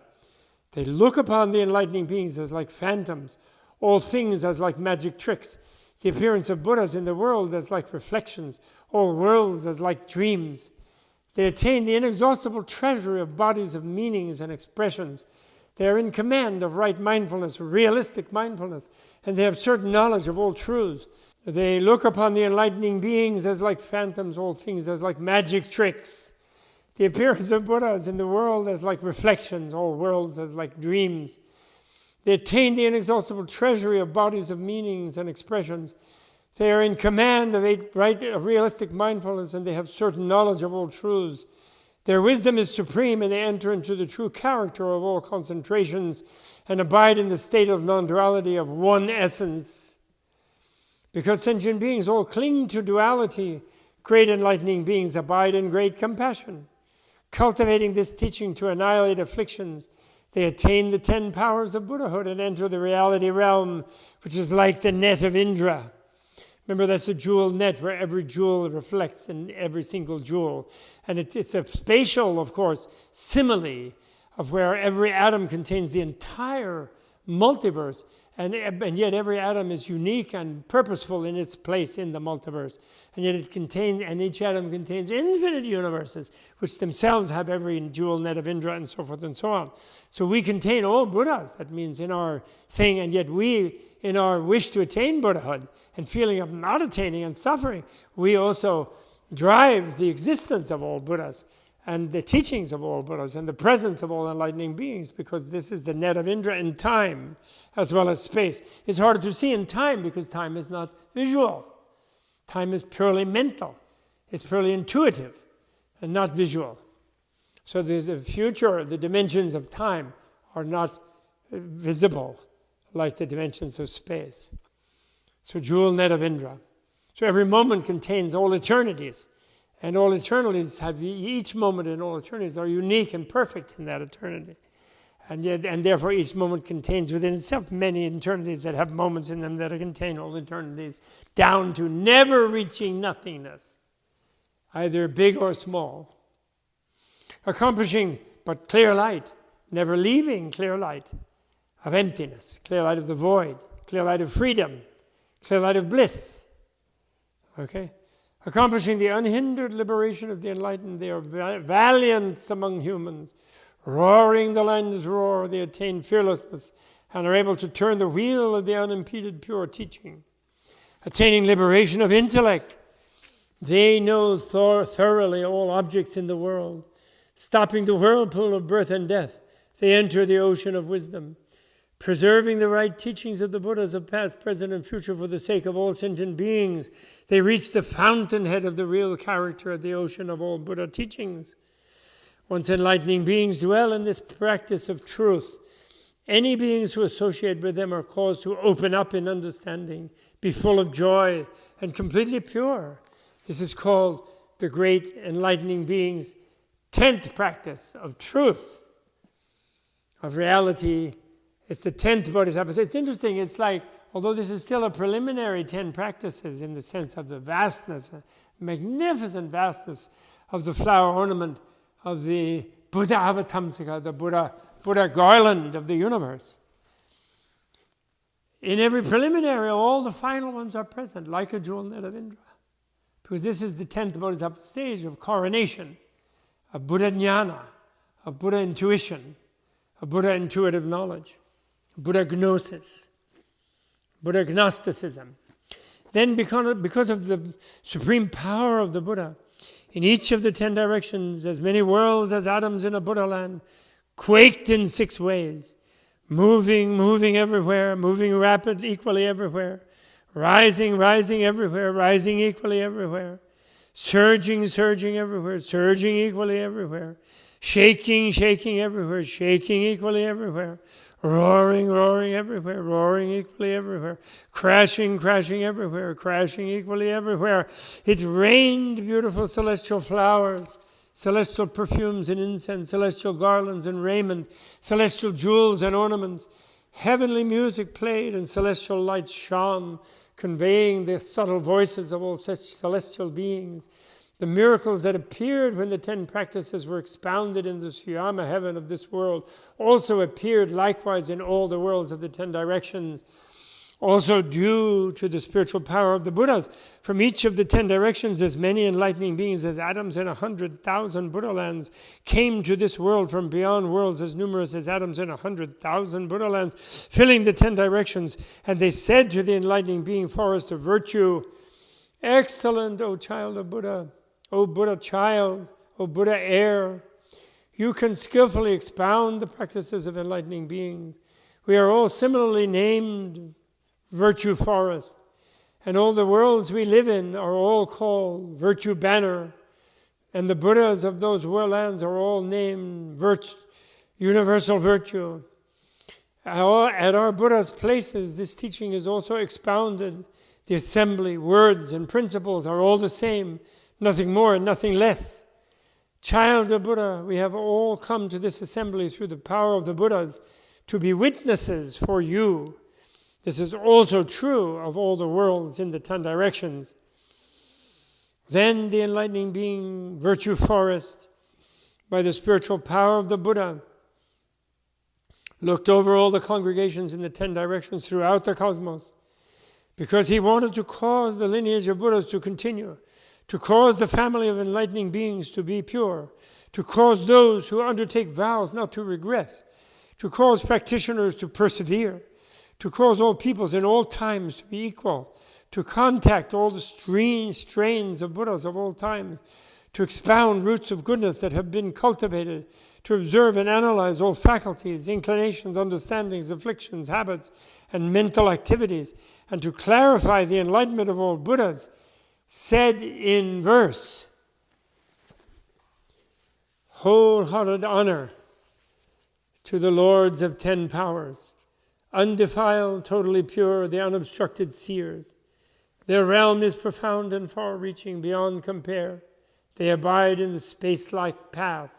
They look upon the enlightening beings as like phantoms, all things as like magic tricks, the appearance of Buddhas in the world as like reflections, all worlds as like dreams. They attain the inexhaustible treasury of bodies of meanings and expressions. They are in command of right mindfulness, realistic mindfulness, and they have certain knowledge of all truths. They look upon the enlightening beings as like phantoms, all things as like magic tricks. The appearance of Buddhas in the world as like reflections, all worlds as like dreams. They attain the inexhaustible treasury of bodies of meanings and expressions. They are in command of realistic mindfulness, and they have certain knowledge of all truths. Their wisdom is supreme, and they enter into the true character of all concentrations and abide in the state of non-duality of one essence. Because sentient beings all cling to duality, great enlightening beings abide in great compassion. Cultivating this teaching to annihilate afflictions, they attain the 10 powers of Buddhahood and enter the reality realm, which is like the net of Indra. Remember, that's a jewel net where every jewel reflects in every single jewel. And it's a spatial, of course, simile of where every atom contains the entire multiverse. And yet every atom is unique and purposeful in its place in the multiverse. And yet each atom contains infinite universes, which themselves have every jewel net of Indra and so forth and so on. So we contain all Buddhas, that means, in our thing, and yet we, in our wish to attain Buddhahood and feeling of not attaining and suffering, we also drive the existence of all Buddhas and the teachings of all Buddhas and the presence of all enlightening beings, because this is the net of Indra in time as well as space. It's harder to see in time because time is not visual. Time is purely mental. It's purely intuitive and not visual. So the future, the dimensions of time are not visible like the dimensions of space. So jewel net of Indra. So every moment contains all eternities. And all eternities have, each moment in all eternities are unique and perfect in that eternity. And therefore each moment contains within itself many eternities that have moments in them that contain all eternities, down to never reaching nothingness, either big or small. Accomplishing but clear light, never leaving clear light of emptiness, clear light of the void, clear light of freedom, clear light of bliss. Okay? Accomplishing the unhindered liberation of the enlightened, they are valiant among humans. Roaring the lions roar, they attain fearlessness and are able to turn the wheel of the unimpeded pure teaching. Attaining liberation of intellect, they know thoroughly all objects in the world. Stopping the whirlpool of birth and death, they enter the ocean of wisdom. Preserving the right teachings of the Buddhas of past, present, and future for the sake of all sentient beings, they reach the fountainhead of the real character of the ocean of all Buddha teachings. Once enlightening beings dwell in this practice of truth, any beings who associate with them are caused to open up in understanding, be full of joy, and completely pure. This is called the great enlightening beings' 10th practice of truth, of reality. It's the 10th Bodhisattva. So it's interesting, it's like, although this is still a preliminary 10 practices in the sense of the vastness, magnificent vastness of the flower ornament of the Buddha Avatamsaka, the Buddha-Garland of the universe. In every preliminary, all the final ones are present, like a jewel net of Indra. Because this is the 10th Bodhisattva stage of coronation, of Buddha Jnana, of Buddha intuition, of Buddha intuitive knowledge, Buddha gnosis, Buddha Gnosticism. Then because of the supreme power of the Buddha, in each of the 10 directions, as many worlds as atoms in a Buddha land, quaked in 6 ways, moving everywhere, moving rapid equally everywhere, rising everywhere, rising equally everywhere, surging everywhere, surging equally everywhere, shaking everywhere, shaking equally everywhere, roaring everywhere, roaring equally everywhere, crashing everywhere, crashing equally everywhere. It rained beautiful celestial flowers, celestial perfumes and incense, celestial garlands and raiment, celestial jewels and ornaments. Heavenly music played and celestial lights shone, conveying the subtle voices of all such celestial beings. The miracles that appeared when the 10 practices were expounded in the Suyama heaven of this world also appeared likewise in all the worlds of the 10 directions. Also due to the spiritual power of the Buddhas, from each of the 10 directions, as many enlightening beings as atoms in 100,000 Buddha lands came to this world from beyond worlds as numerous as atoms in 100,000 Buddha lands, filling the 10 directions. And they said to the enlightening being, forest of virtue, excellent, O child of Buddha, O Buddha child, O Buddha heir, you can skillfully expound the practices of enlightening beings. We are all similarly named Virtue Forest, and all the worlds we live in are all called Virtue Banner, and the Buddhas of those world lands are all named Universal Virtue. At our Buddha's places, this teaching is also expounded. The assembly, words, and principles are all the same, nothing more and nothing less. Child of Buddha, we have all come to this assembly through the power of the Buddhas to be witnesses for you. This is also true of all the worlds in the 10 directions. Then the enlightening being, Virtue Forest, by the spiritual power of the Buddha, looked over all the congregations in the 10 directions throughout the cosmos, because he wanted to cause the lineage of Buddhas to continue, to cause the family of enlightening beings to be pure, to cause those who undertake vows not to regress, to cause practitioners to persevere, to cause all peoples in all times to be equal, to contact all the strains of Buddhas of all time, to expound roots of goodness that have been cultivated, to observe and analyze all faculties, inclinations, understandings, afflictions, habits, and mental activities, and to clarify the enlightenment of all Buddhas, said in verse, wholehearted honor to the lords of 10 powers, undefiled, totally pure, the unobstructed seers. Their realm is profound and far-reaching, beyond compare. They abide in the space-like path.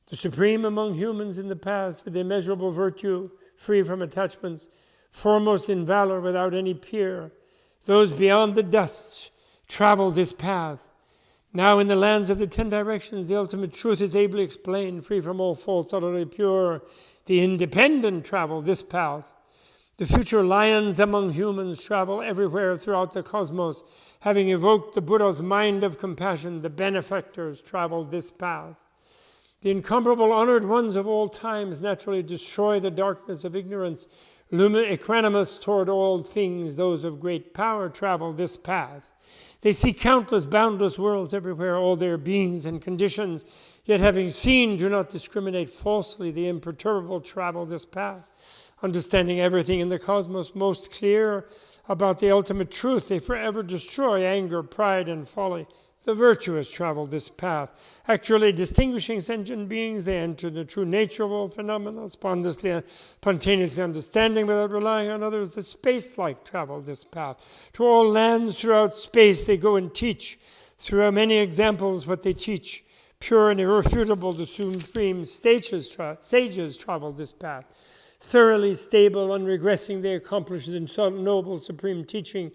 The supreme among humans in the past, with immeasurable virtue, free from attachments, foremost in valor without any peer. Those beyond the dust travel this path. Now in the lands of the 10 directions, the ultimate truth is ably explained, free from all faults, utterly pure. The independent travel this path. The future lions among humans travel everywhere throughout the cosmos. Having evoked the Buddha's mind of compassion, the benefactors travel this path. The incomparable honored ones of all times naturally destroy the darkness of ignorance. Equanimous toward all things, those of great power travel this path. They see countless, boundless worlds everywhere, all their beings and conditions, yet having seen, do not discriminate falsely. The imperturbable travel this path, understanding everything in the cosmos, most clear about the ultimate truth. They forever destroy anger, pride, and folly. The virtuous travel this path, actually distinguishing sentient beings. They enter the true nature of all phenomena, spontaneously understanding without relying on others. The space-like travel this path. To all lands throughout space they go and teach. Through many examples what they teach, pure and irrefutable, the supreme sages travel this path. Thoroughly stable, unregressing, they accomplish the noble supreme teaching.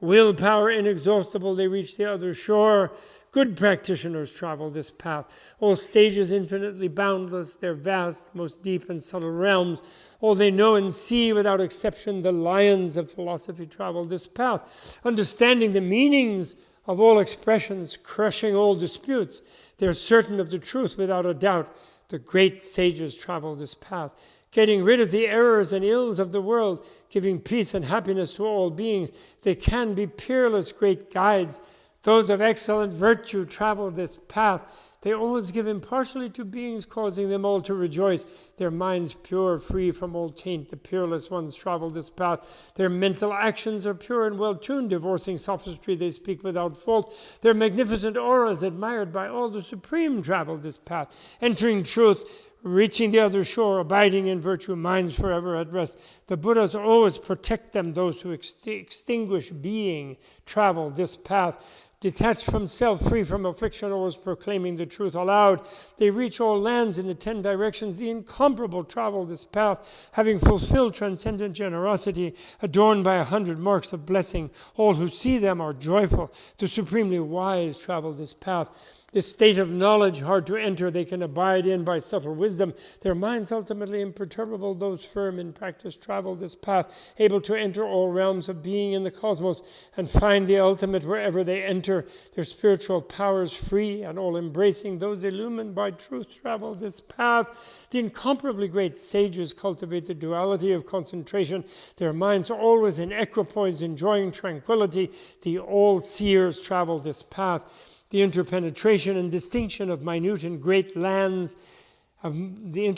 Willpower inexhaustible, they reach the other shore. Good practitioners travel this path. All stages infinitely boundless, their vast, most deep and subtle realms. All they know and see without exception, the lions of philosophy travel this path. Understanding the meanings of all expressions, crushing all disputes. They are certain of the truth without a doubt. The great sages travel this path, getting rid of the errors and ills of the world, giving peace and happiness to all beings. They can be peerless great guides. Those of excellent virtue travel this path. They always give impartially to beings, causing them all to rejoice. Their minds pure, free from all taint. The peerless ones travel this path. Their mental actions are pure and well-tuned. Divorcing sophistry, they speak without fault. Their magnificent auras, admired by all. The supreme travel this path, entering truth, reaching the other shore, abiding in virtue, minds forever at rest. The Buddhas always protect them. Those who extinguish being travel this path. Detached from self, free from affliction, always proclaiming the truth aloud. They reach all lands in the 10 directions. The incomparable travel this path, having fulfilled transcendent generosity, adorned by 100 marks of blessing. All who see them are joyful. The supremely wise travel this path. This state of knowledge, hard to enter, they can abide in by subtle wisdom. Their minds ultimately imperturbable. Those firm in practice travel this path, able to enter all realms of being in the cosmos and find the ultimate wherever they enter. Their spiritual powers free and all embracing. Those illumined by truth travel this path. The incomparably great sages cultivate the duality of concentration. Their minds are always in equipoise, enjoying tranquility. The all-seers travel this path. The interpenetration and distinction of minute and great lands, they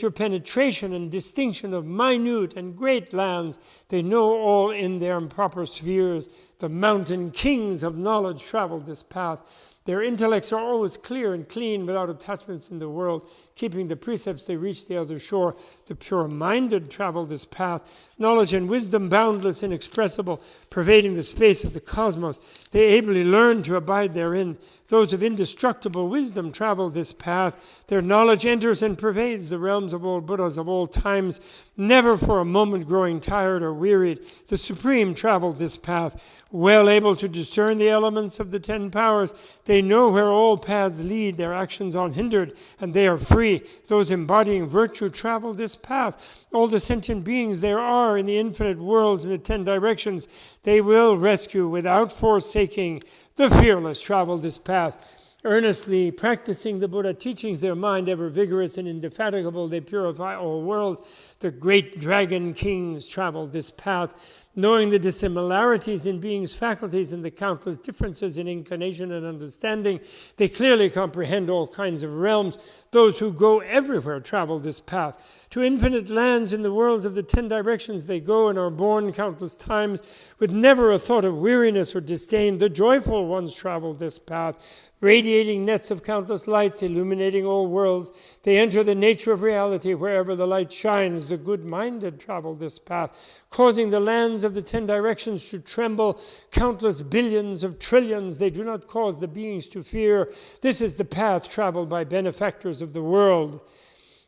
know all in their proper spheres. The mountain kings of knowledge travel this path. Their intellects are always clear and clean, without attachments in the world. Keeping the precepts, they reach the other shore. The pure-minded travel this path. Knowledge and wisdom, boundless, inexpressible, pervading the space of the cosmos. They ably learn to abide therein. Those of indestructible wisdom travel this path. Their knowledge enters and pervades the realms of all Buddhas of all times, never for a moment growing tired or wearied. The Supreme travel this path, well able to discern the elements of the 10 powers. They know where all paths lead, their actions unhindered, and they are free. Those embodying virtue travel this path. All the sentient beings there are in the infinite worlds in the 10 directions, they will rescue without forsaking. The fearless travel this path. Earnestly practicing the Buddha teachings, their mind ever vigorous and indefatigable, they purify all worlds. The great dragon kings travel this path. Knowing the dissimilarities in beings' faculties and the countless differences in inclination and understanding, they clearly comprehend all kinds of realms. Those who go everywhere travel this path. To infinite lands in the worlds of the 10 directions they go and are born countless times with never a thought of weariness or disdain. The joyful ones travel this path. Radiating nets of countless lights, illuminating all worlds. They enter the nature of reality wherever the light shines. The good-minded travel this path, causing the lands of the 10 directions to tremble. Countless billions of trillions, they do not cause the beings to fear. This is the path traveled by benefactors of the world.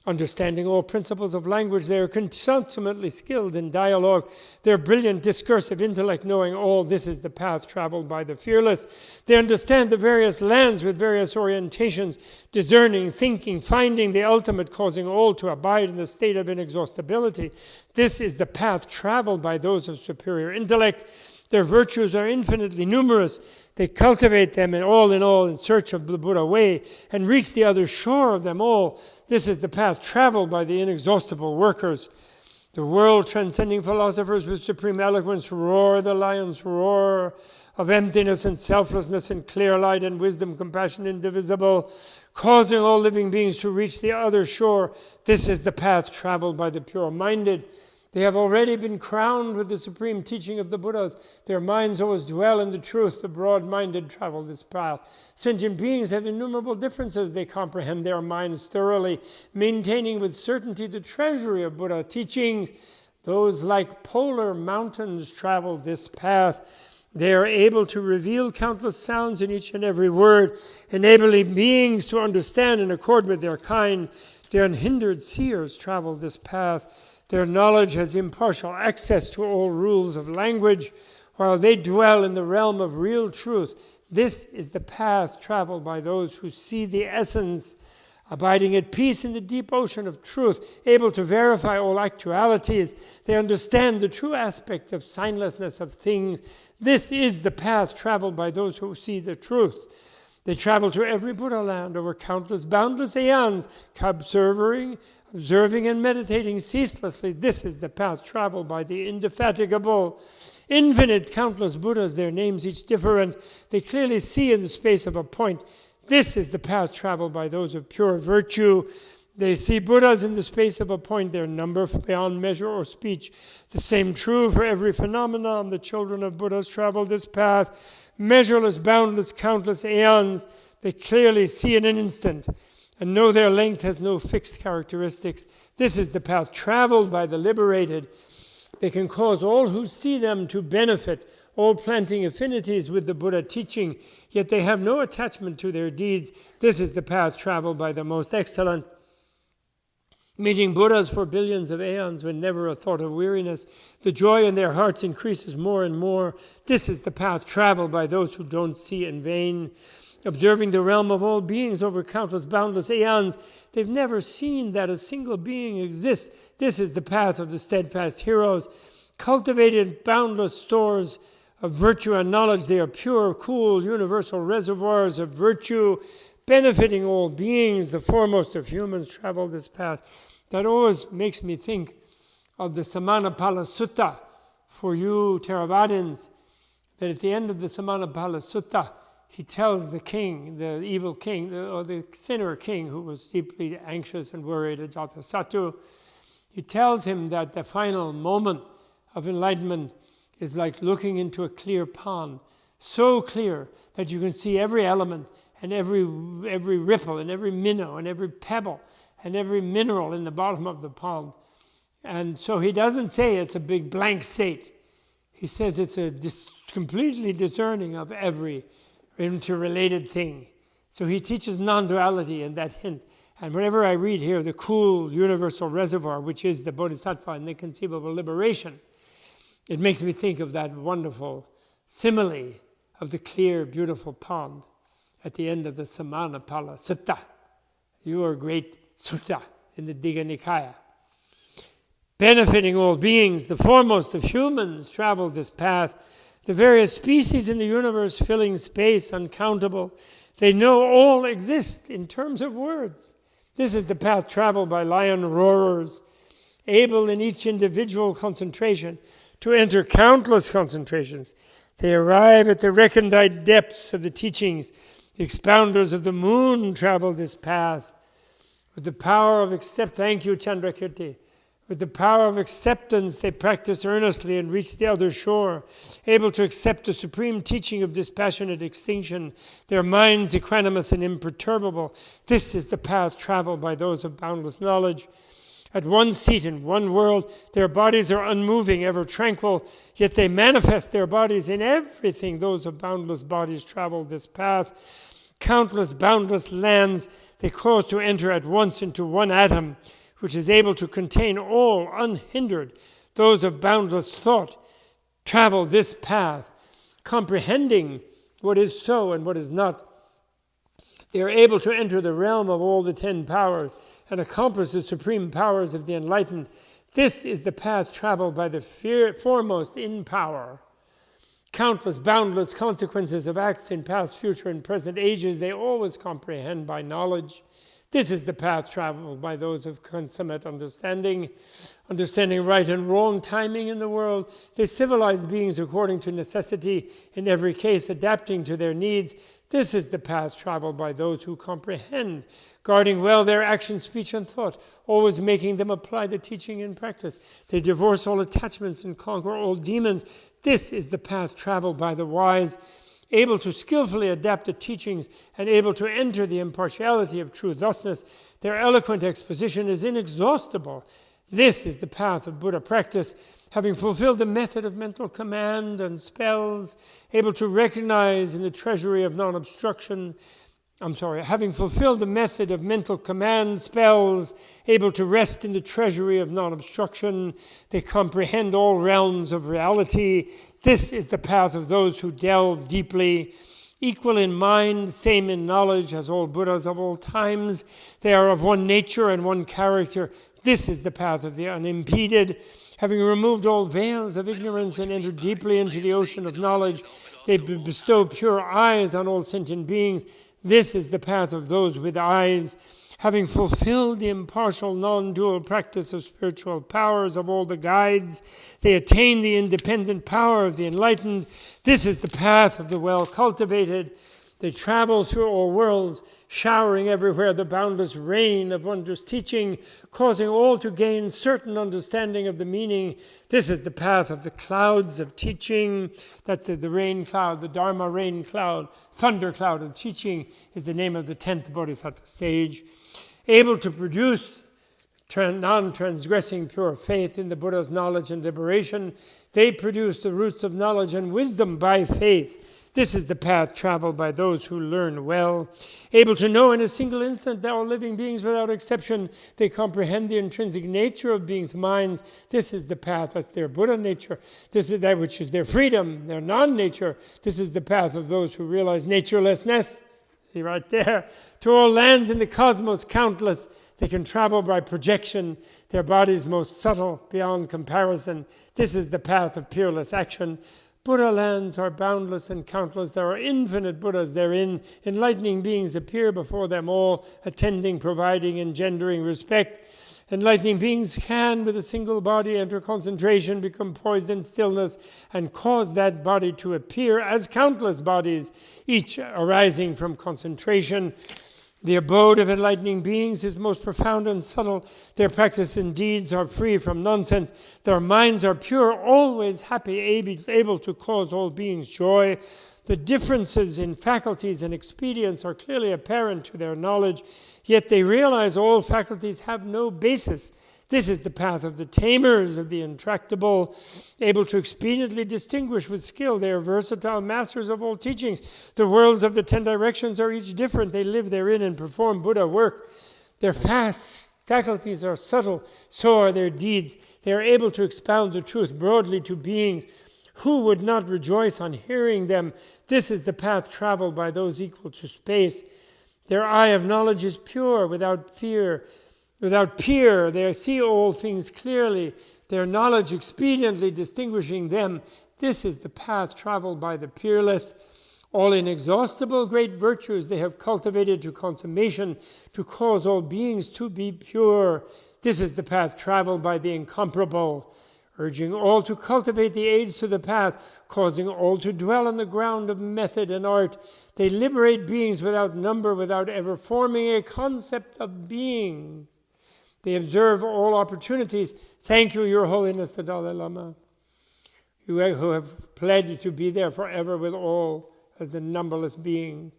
Understanding all principles of language, they are consummately skilled in dialogue. Their brilliant discursive intellect, knowing all, this is the path traveled by the fearless. They understand the various lands with various orientations, discerning, thinking, finding the ultimate, causing all to abide in the state of inexhaustibility. This is the path traveled by those of superior intellect. Their virtues are infinitely numerous. They cultivate them in all in search of the Buddha way and reach the other shore of them all. This is the path traveled by the inexhaustible workers. The world-transcending philosophers with supreme eloquence roar the lion's roar of emptiness and selflessness and clear light and wisdom, compassion indivisible, causing all living beings to reach the other shore. This is the path traveled by the pure-minded. They have already been crowned with the supreme teaching of the Buddhas. Their minds always dwell in the truth. The broad-minded travel this path. Sentient beings have innumerable differences. They comprehend their minds thoroughly, maintaining with certainty the treasury of Buddha teachings. Those like polar mountains travel this path. They are able to reveal countless sounds in each and every word, enabling beings to understand in accord with their kind. The unhindered seers travel this path. Their knowledge has impartial access to all rules of language, while they dwell in the realm of real truth. This is the path traveled by those who see the essence, abiding at peace in the deep ocean of truth, able to verify all actualities. They understand the true aspect of signlessness of things. This is the path traveled by those who see the truth. They travel to every Buddha land over countless, boundless aeons, observing and meditating ceaselessly. This is the path traveled by the indefatigable, infinite, countless Buddhas, their names each different. They clearly see in the space of a point. This is the path traveled by those of pure virtue. They see Buddhas in the space of a point, their number beyond measure or speech. The same true for every phenomenon. The children of Buddhas travel this path, measureless, boundless, countless aeons. They clearly see in an instant and know their length has no fixed characteristics. This is the path traveled by the liberated. They can cause all who see them to benefit, all planting affinities with the Buddha teaching, yet they have no attachment to their deeds. This is the path traveled by the most excellent. Meeting Buddhas for billions of aeons with never a thought of weariness. The joy in their hearts increases more and more. This is the path traveled by those who don't see in vain. Observing the realm of all beings over countless, boundless aeons, they've never seen that a single being exists. This is the path of the steadfast heroes. Cultivated boundless stores of virtue and knowledge, they are pure, cool, universal reservoirs of virtue, benefiting all beings. The foremost of humans travel this path. That always makes me think of the Samanapala Sutta for you Theravadins, that at the end of the Samanapala Sutta, he tells the king, the evil king, or the sinner king who was deeply anxious and worried, Ajatasattu, he tells him that the final moment of enlightenment is like looking into a clear pond, so clear that you can see every element and every ripple and every minnow and every pebble and every mineral in the bottom of the pond. And so he doesn't say it's a big blank state. He says it's a completely discerning of every interrelated thing. So he teaches non-duality in that hint. And whenever I read here the cool universal reservoir, which is the Bodhisattva and inconceivable liberation, it makes me think of that wonderful simile of the clear, beautiful pond at the end of the Samanapala Sutta. Your great sutta in the Digha Nikaya. Benefiting all beings, the foremost of humans travel this path. The various species in the universe filling space uncountable. They know all exist in terms of words. This is the path traveled by lion roarers, able in each individual concentration to enter countless concentrations. They arrive at the recondite depths of the teachings. The expounders of the moon travel this path. With the power of thank you, Chandrakirti. With the power of acceptance, they practice earnestly and reach the other shore, able to accept the supreme teaching of dispassionate extinction, their minds equanimous and imperturbable. This is the path traveled by those of boundless knowledge. At one seat in one world, their bodies are unmoving, ever tranquil, yet they manifest their bodies in everything. Those of boundless bodies travel this path. Countless, boundless lands they cause to enter at once into one atom, which is able to contain all unhindered. Those of boundless thought travel this path, comprehending what is so and what is not. They are able to enter the realm of all the 10 powers and accomplish the supreme powers of the enlightened. This is the path traveled by the foremost in power. Countless, boundless consequences of acts in past, future, and present ages, they always comprehend by knowledge. This is the path traveled by those of consummate understanding right and wrong timing in the world. They civilize beings according to necessity, in every case adapting to their needs. This is the path traveled by those who comprehend, guarding well their action, speech, and thought, always making them apply the teaching in practice. They divorce all attachments and conquer all demons. This is the path traveled by the wise, able to skillfully adapt the teachings and able to enter the impartiality of true thusness. Their eloquent exposition is inexhaustible. This is the path of Buddha practice, having fulfilled the method of mental command and spells, able to recognize in the treasury of non-obstruction, having fulfilled the method of mental command spells, able to rest in the treasury of non-obstruction, they comprehend all realms of reality. This is the path of those who delve deeply, equal in mind, same in knowledge as all Buddhas of all times. They are of one nature and one character. This is the path of the unimpeded. Having removed all veils of ignorance and entered deeply into the ocean of knowledge, they bestow pure eyes on all sentient beings. This is the path of those with eyes, having fulfilled the impartial, non-dual practice of spiritual powers of all the guides. They attain the independent power of the enlightened. This is the path of the well-cultivated. They travel through all worlds, showering everywhere the boundless rain of wondrous teaching, causing all to gain certain understanding of the meaning. This is the path of the clouds of teaching. That's the rain cloud, the Dharma rain cloud. Thunder cloud of teaching is the name of the 10th Bodhisattva stage. Able to produce non-transgressing pure faith in the Buddha's knowledge and liberation, they produce the roots of knowledge and wisdom by faith. This is the path traveled by those who learn well. Able to know in a single instant that all living beings without exception, they comprehend the intrinsic nature of beings' minds. This is the path, that's their Buddha nature. This is that which is their freedom, their non-nature. This is the path of those who realize naturelessness. See right there. To all lands in the cosmos, countless, they can travel by projection, their bodies most subtle beyond comparison. This is the path of peerless action. Buddha lands are boundless and countless. There are infinite Buddhas therein. Enlightening beings appear before them all, attending, providing, engendering respect. Enlightening beings can, with a single body, enter concentration, become poised in stillness, and cause that body to appear as countless bodies, each arising from concentration. The abode of enlightening beings is most profound and subtle. Their practice and deeds are free from nonsense. Their minds are pure, always happy, able to cause all beings joy. The differences in faculties and expedients are clearly apparent to their knowledge, yet they realize all faculties have no basis. This is the path of the tamers of the intractable, able to expediently distinguish with skill. They are versatile masters of all teachings. The worlds of the 10 directions are each different. They live therein and perform Buddha work. Their faculties are subtle, so are their deeds. They are able to expound the truth broadly to beings. Who would not rejoice on hearing them? This is the path traveled by those equal to space. Their eye of knowledge is pure, without fear. Without peer, they see all things clearly, their knowledge expediently distinguishing them. This is the path traveled by the peerless. All inexhaustible great virtues they have cultivated to consummation, to cause all beings to be pure. This is the path traveled by the incomparable, urging all to cultivate the aids to the path, causing all to dwell on the ground of method and art. They liberate beings without number, without ever forming a concept of being. They observe all opportunities. Thank you, Your Holiness, the Dalai Lama, who have pledged to be there forever with all as the numberless being.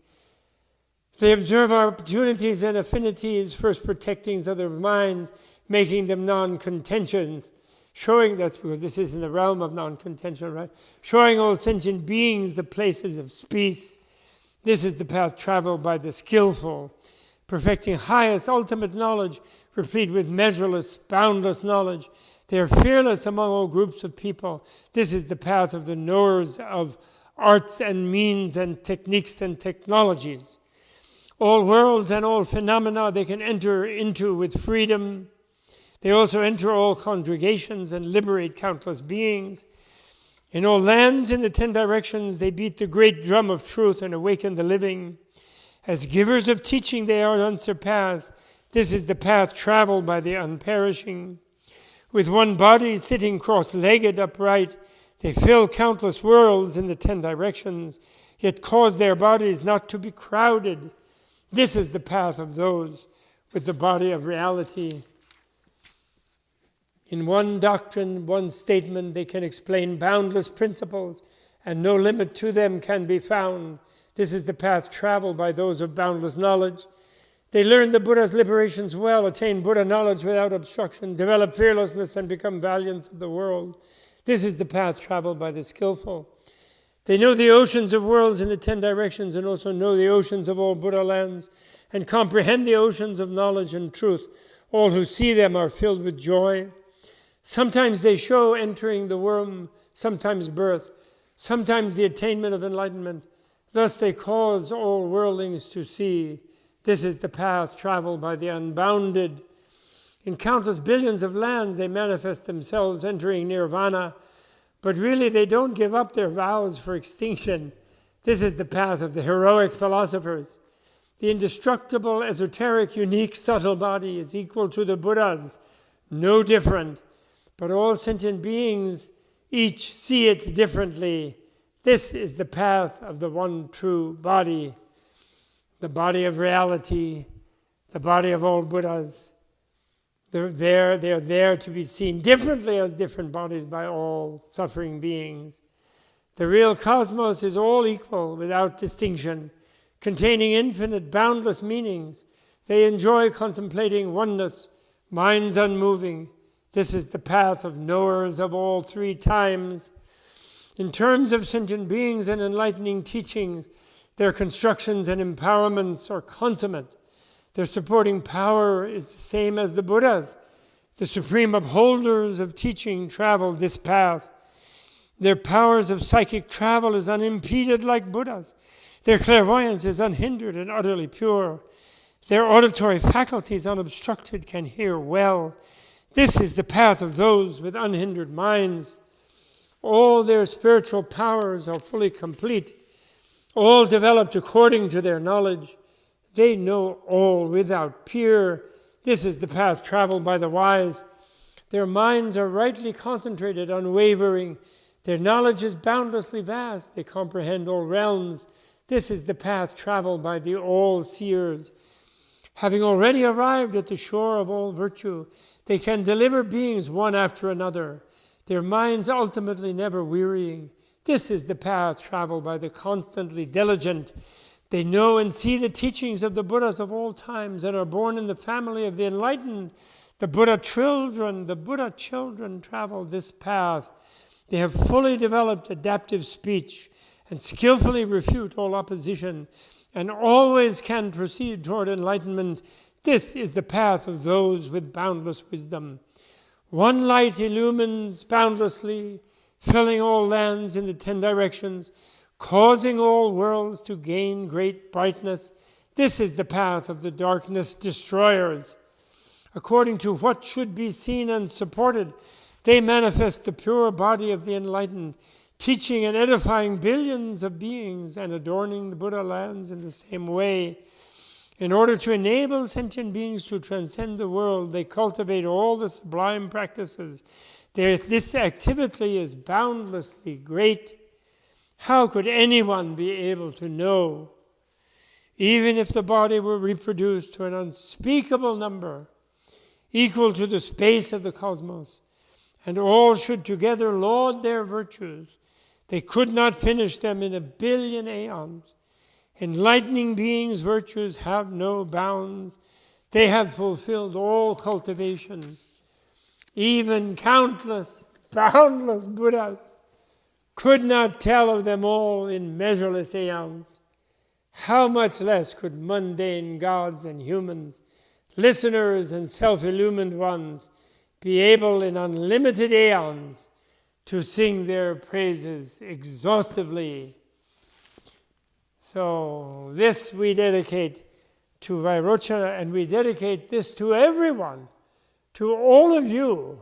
They observe opportunities and affinities, first protecting other minds, making them non-contentions, showing, that's because this is in the realm of non-contention, right? Showing all sentient beings the places of peace. This is the path traveled by the skillful, perfecting highest ultimate knowledge, replete with measureless, boundless knowledge. They are fearless among all groups of people. This is the path of the knowers of arts and means and techniques and technologies. All worlds and all phenomena they can enter into with freedom. They also enter all congregations and liberate countless beings. In all lands in the 10 directions, they beat the great drum of truth and awaken the living. As givers of teaching, they are unsurpassed. This is the path traveled by the unperishing. With one body sitting cross-legged upright, they fill countless worlds in the 10 directions, yet cause their bodies not to be crowded. This is the path of those with the body of reality. In one doctrine, one statement, they can explain boundless principles, and no limit to them can be found. This is the path traveled by those of boundless knowledge. They learn the Buddha's liberations well, attain Buddha knowledge without obstruction, develop fearlessness, and become valiants of the world. This is the path traveled by the skillful. They know the oceans of worlds in the 10 directions, and also know the oceans of all Buddha lands, and comprehend the oceans of knowledge and truth. All who see them are filled with joy. Sometimes they show entering the womb, sometimes birth, sometimes the attainment of enlightenment. Thus they cause all worldlings to see. This is the path traveled by the unbounded. In countless billions of lands, they manifest themselves entering nirvana, but really they don't give up their vows for extinction. This is the path of the heroic philosophers. The indestructible, esoteric, unique, subtle body is equal to the Buddha's, no different. But all sentient beings each see it differently. This is the path of the one true body, the body of reality, the body of all Buddhas. They're there to be seen differently as different bodies by all suffering beings. The real cosmos is all equal without distinction, containing infinite, boundless meanings. They enjoy contemplating oneness, minds unmoving. This is the path of knowers of all three times. In terms of sentient beings and enlightening teachings, their constructions and empowerments are consummate. Their supporting power is the same as the Buddha's. The supreme upholders of teaching travel this path. Their powers of psychic travel is unimpeded like Buddha's. Their clairvoyance is unhindered and utterly pure. Their auditory faculties unobstructed can hear well. This is the path of those with unhindered minds. All their spiritual powers are fully complete, all developed according to their knowledge. They know all without peer. This is the path traveled by the wise. Their minds are rightly concentrated, unwavering. Their knowledge is boundlessly vast. They comprehend all realms. This is the path traveled by the all-seers. Having already arrived at the shore of all virtue, they can deliver beings one after another, their minds ultimately never wearying. This is the path traveled by the constantly diligent. They know and see the teachings of the Buddhas of all times and are born in the family of the Enlightened. The Buddha children travel this path. They have fully developed adaptive speech and skillfully refute all opposition and always can proceed toward enlightenment. This is the path of those with boundless wisdom. One light illumines boundlessly, filling all lands in the 10 directions, causing all worlds to gain great brightness. This is the path of the darkness destroyers. According to what should be seen and supported, they manifest the pure body of the enlightened, teaching and edifying billions of beings and adorning the Buddha lands in the same way. In order to enable sentient beings to transcend the world, they cultivate all the sublime practices. This activity is boundlessly great. How could anyone be able to know? Even if the body were reproduced to an unspeakable number, equal to the space of the cosmos, and all should together laud their virtues, they could not finish them in 1 billion aeons. Enlightening beings' virtues have no bounds. They have fulfilled all cultivation. Even countless, boundless Buddhas could not tell of them all in measureless aeons. How much less could mundane gods and humans, listeners and self-illumined ones, be able in unlimited aeons to sing their praises exhaustively. So this we dedicate to Vairochana, and we dedicate this to everyone, to all of you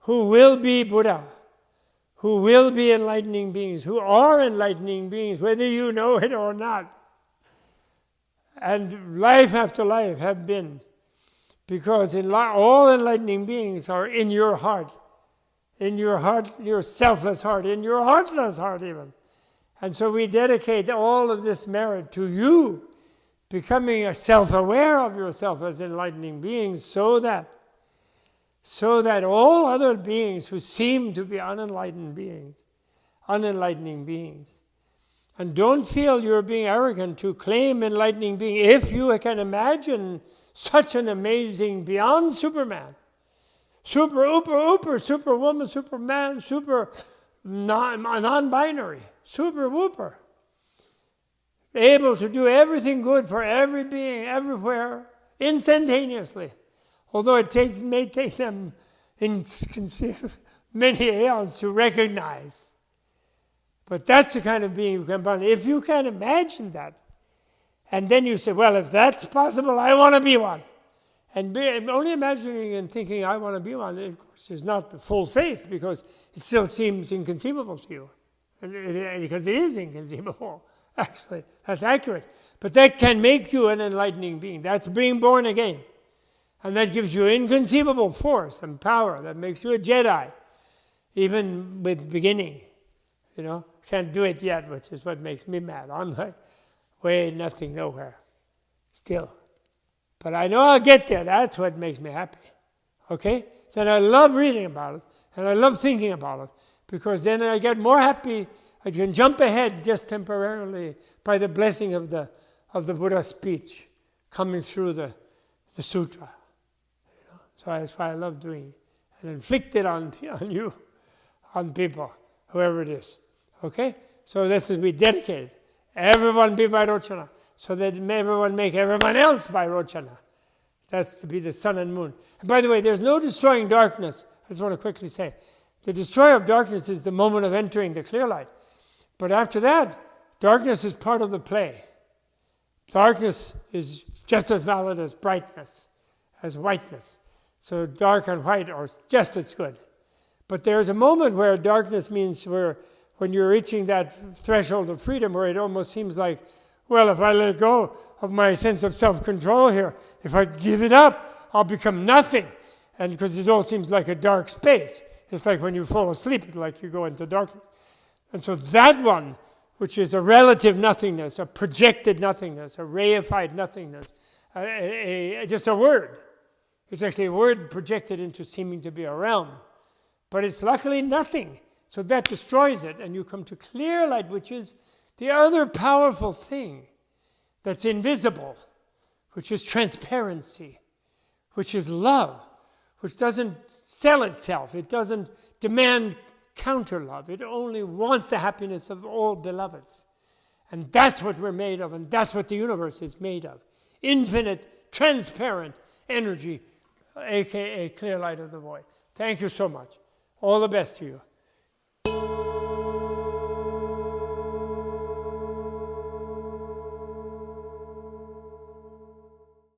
who will be Buddha, who will be enlightening beings, who are enlightening beings, whether you know it or not. And life after life have been, because all enlightening beings are in your heart, your selfless heart, in your heartless heart even. And so we dedicate all of this merit to you, becoming self-aware of yourself as enlightening beings, so that all other beings who seem to be unenlightened beings, unenlightening beings, and don't feel you're being arrogant to claim enlightening being. If you can imagine such an amazing, beyond Superman, super, ooper, superwoman, superman, super non-binary, super whooper, able to do everything good for every being, everywhere, instantaneously. Although it may take them many aeons to recognize. But that's the kind of being you can find. If you can imagine that, and then you say, well, if that's possible, I want to be one. And only imagining and thinking, I want to be one, of course, is not full faith, because it still seems inconceivable to you. Because it is inconceivable, actually. That's accurate. But that can make you an enlightening being. That's being born again. And that gives you inconceivable force and power. That makes you a Jedi, even with beginning. Can't do it yet, which is what makes me mad. I'm like, way, nothing, nowhere, still. But I know I'll get there. That's what makes me happy. Okay? So I love reading about it, and I love thinking about it, because then I get more happy. I can jump ahead just temporarily by the blessing of the Buddha's speech coming through the sutra. So that's why I love doing it. And inflict it on you, on people, whoever it is. Okay? So this is, we dedicate. Everyone be Vairochana. So that everyone make everyone else Vairochana. That's to be the sun and moon. And by the way, there's no destroying darkness. I just want to quickly say. The destroyer of darkness is the moment of entering the clear light. But after that, darkness is part of the play. Darkness is just as valid as brightness, as whiteness. So dark and white are just as good. But there's a moment where darkness means when you're reaching that threshold of freedom where it almost seems like, well, if I let go of my sense of self-control here, if I give it up, I'll become nothing. And because it all seems like a dark space. It's like when you fall asleep, it's like you go into darkness. And so that one, which is a relative nothingness, a projected nothingness, a reified nothingness, just a word. It's actually a word projected into seeming to be a realm. But it's luckily nothing. So that destroys it, and you come to clear light, which is the other powerful thing that's invisible, which is transparency, which is love, which doesn't sell itself. It doesn't demand counter love. It only wants the happiness of all beloveds. And that's what we're made of, and that's what the universe is made of. Infinite, transparent energy, aka clear light of the void. Thank you so much. All the best to you.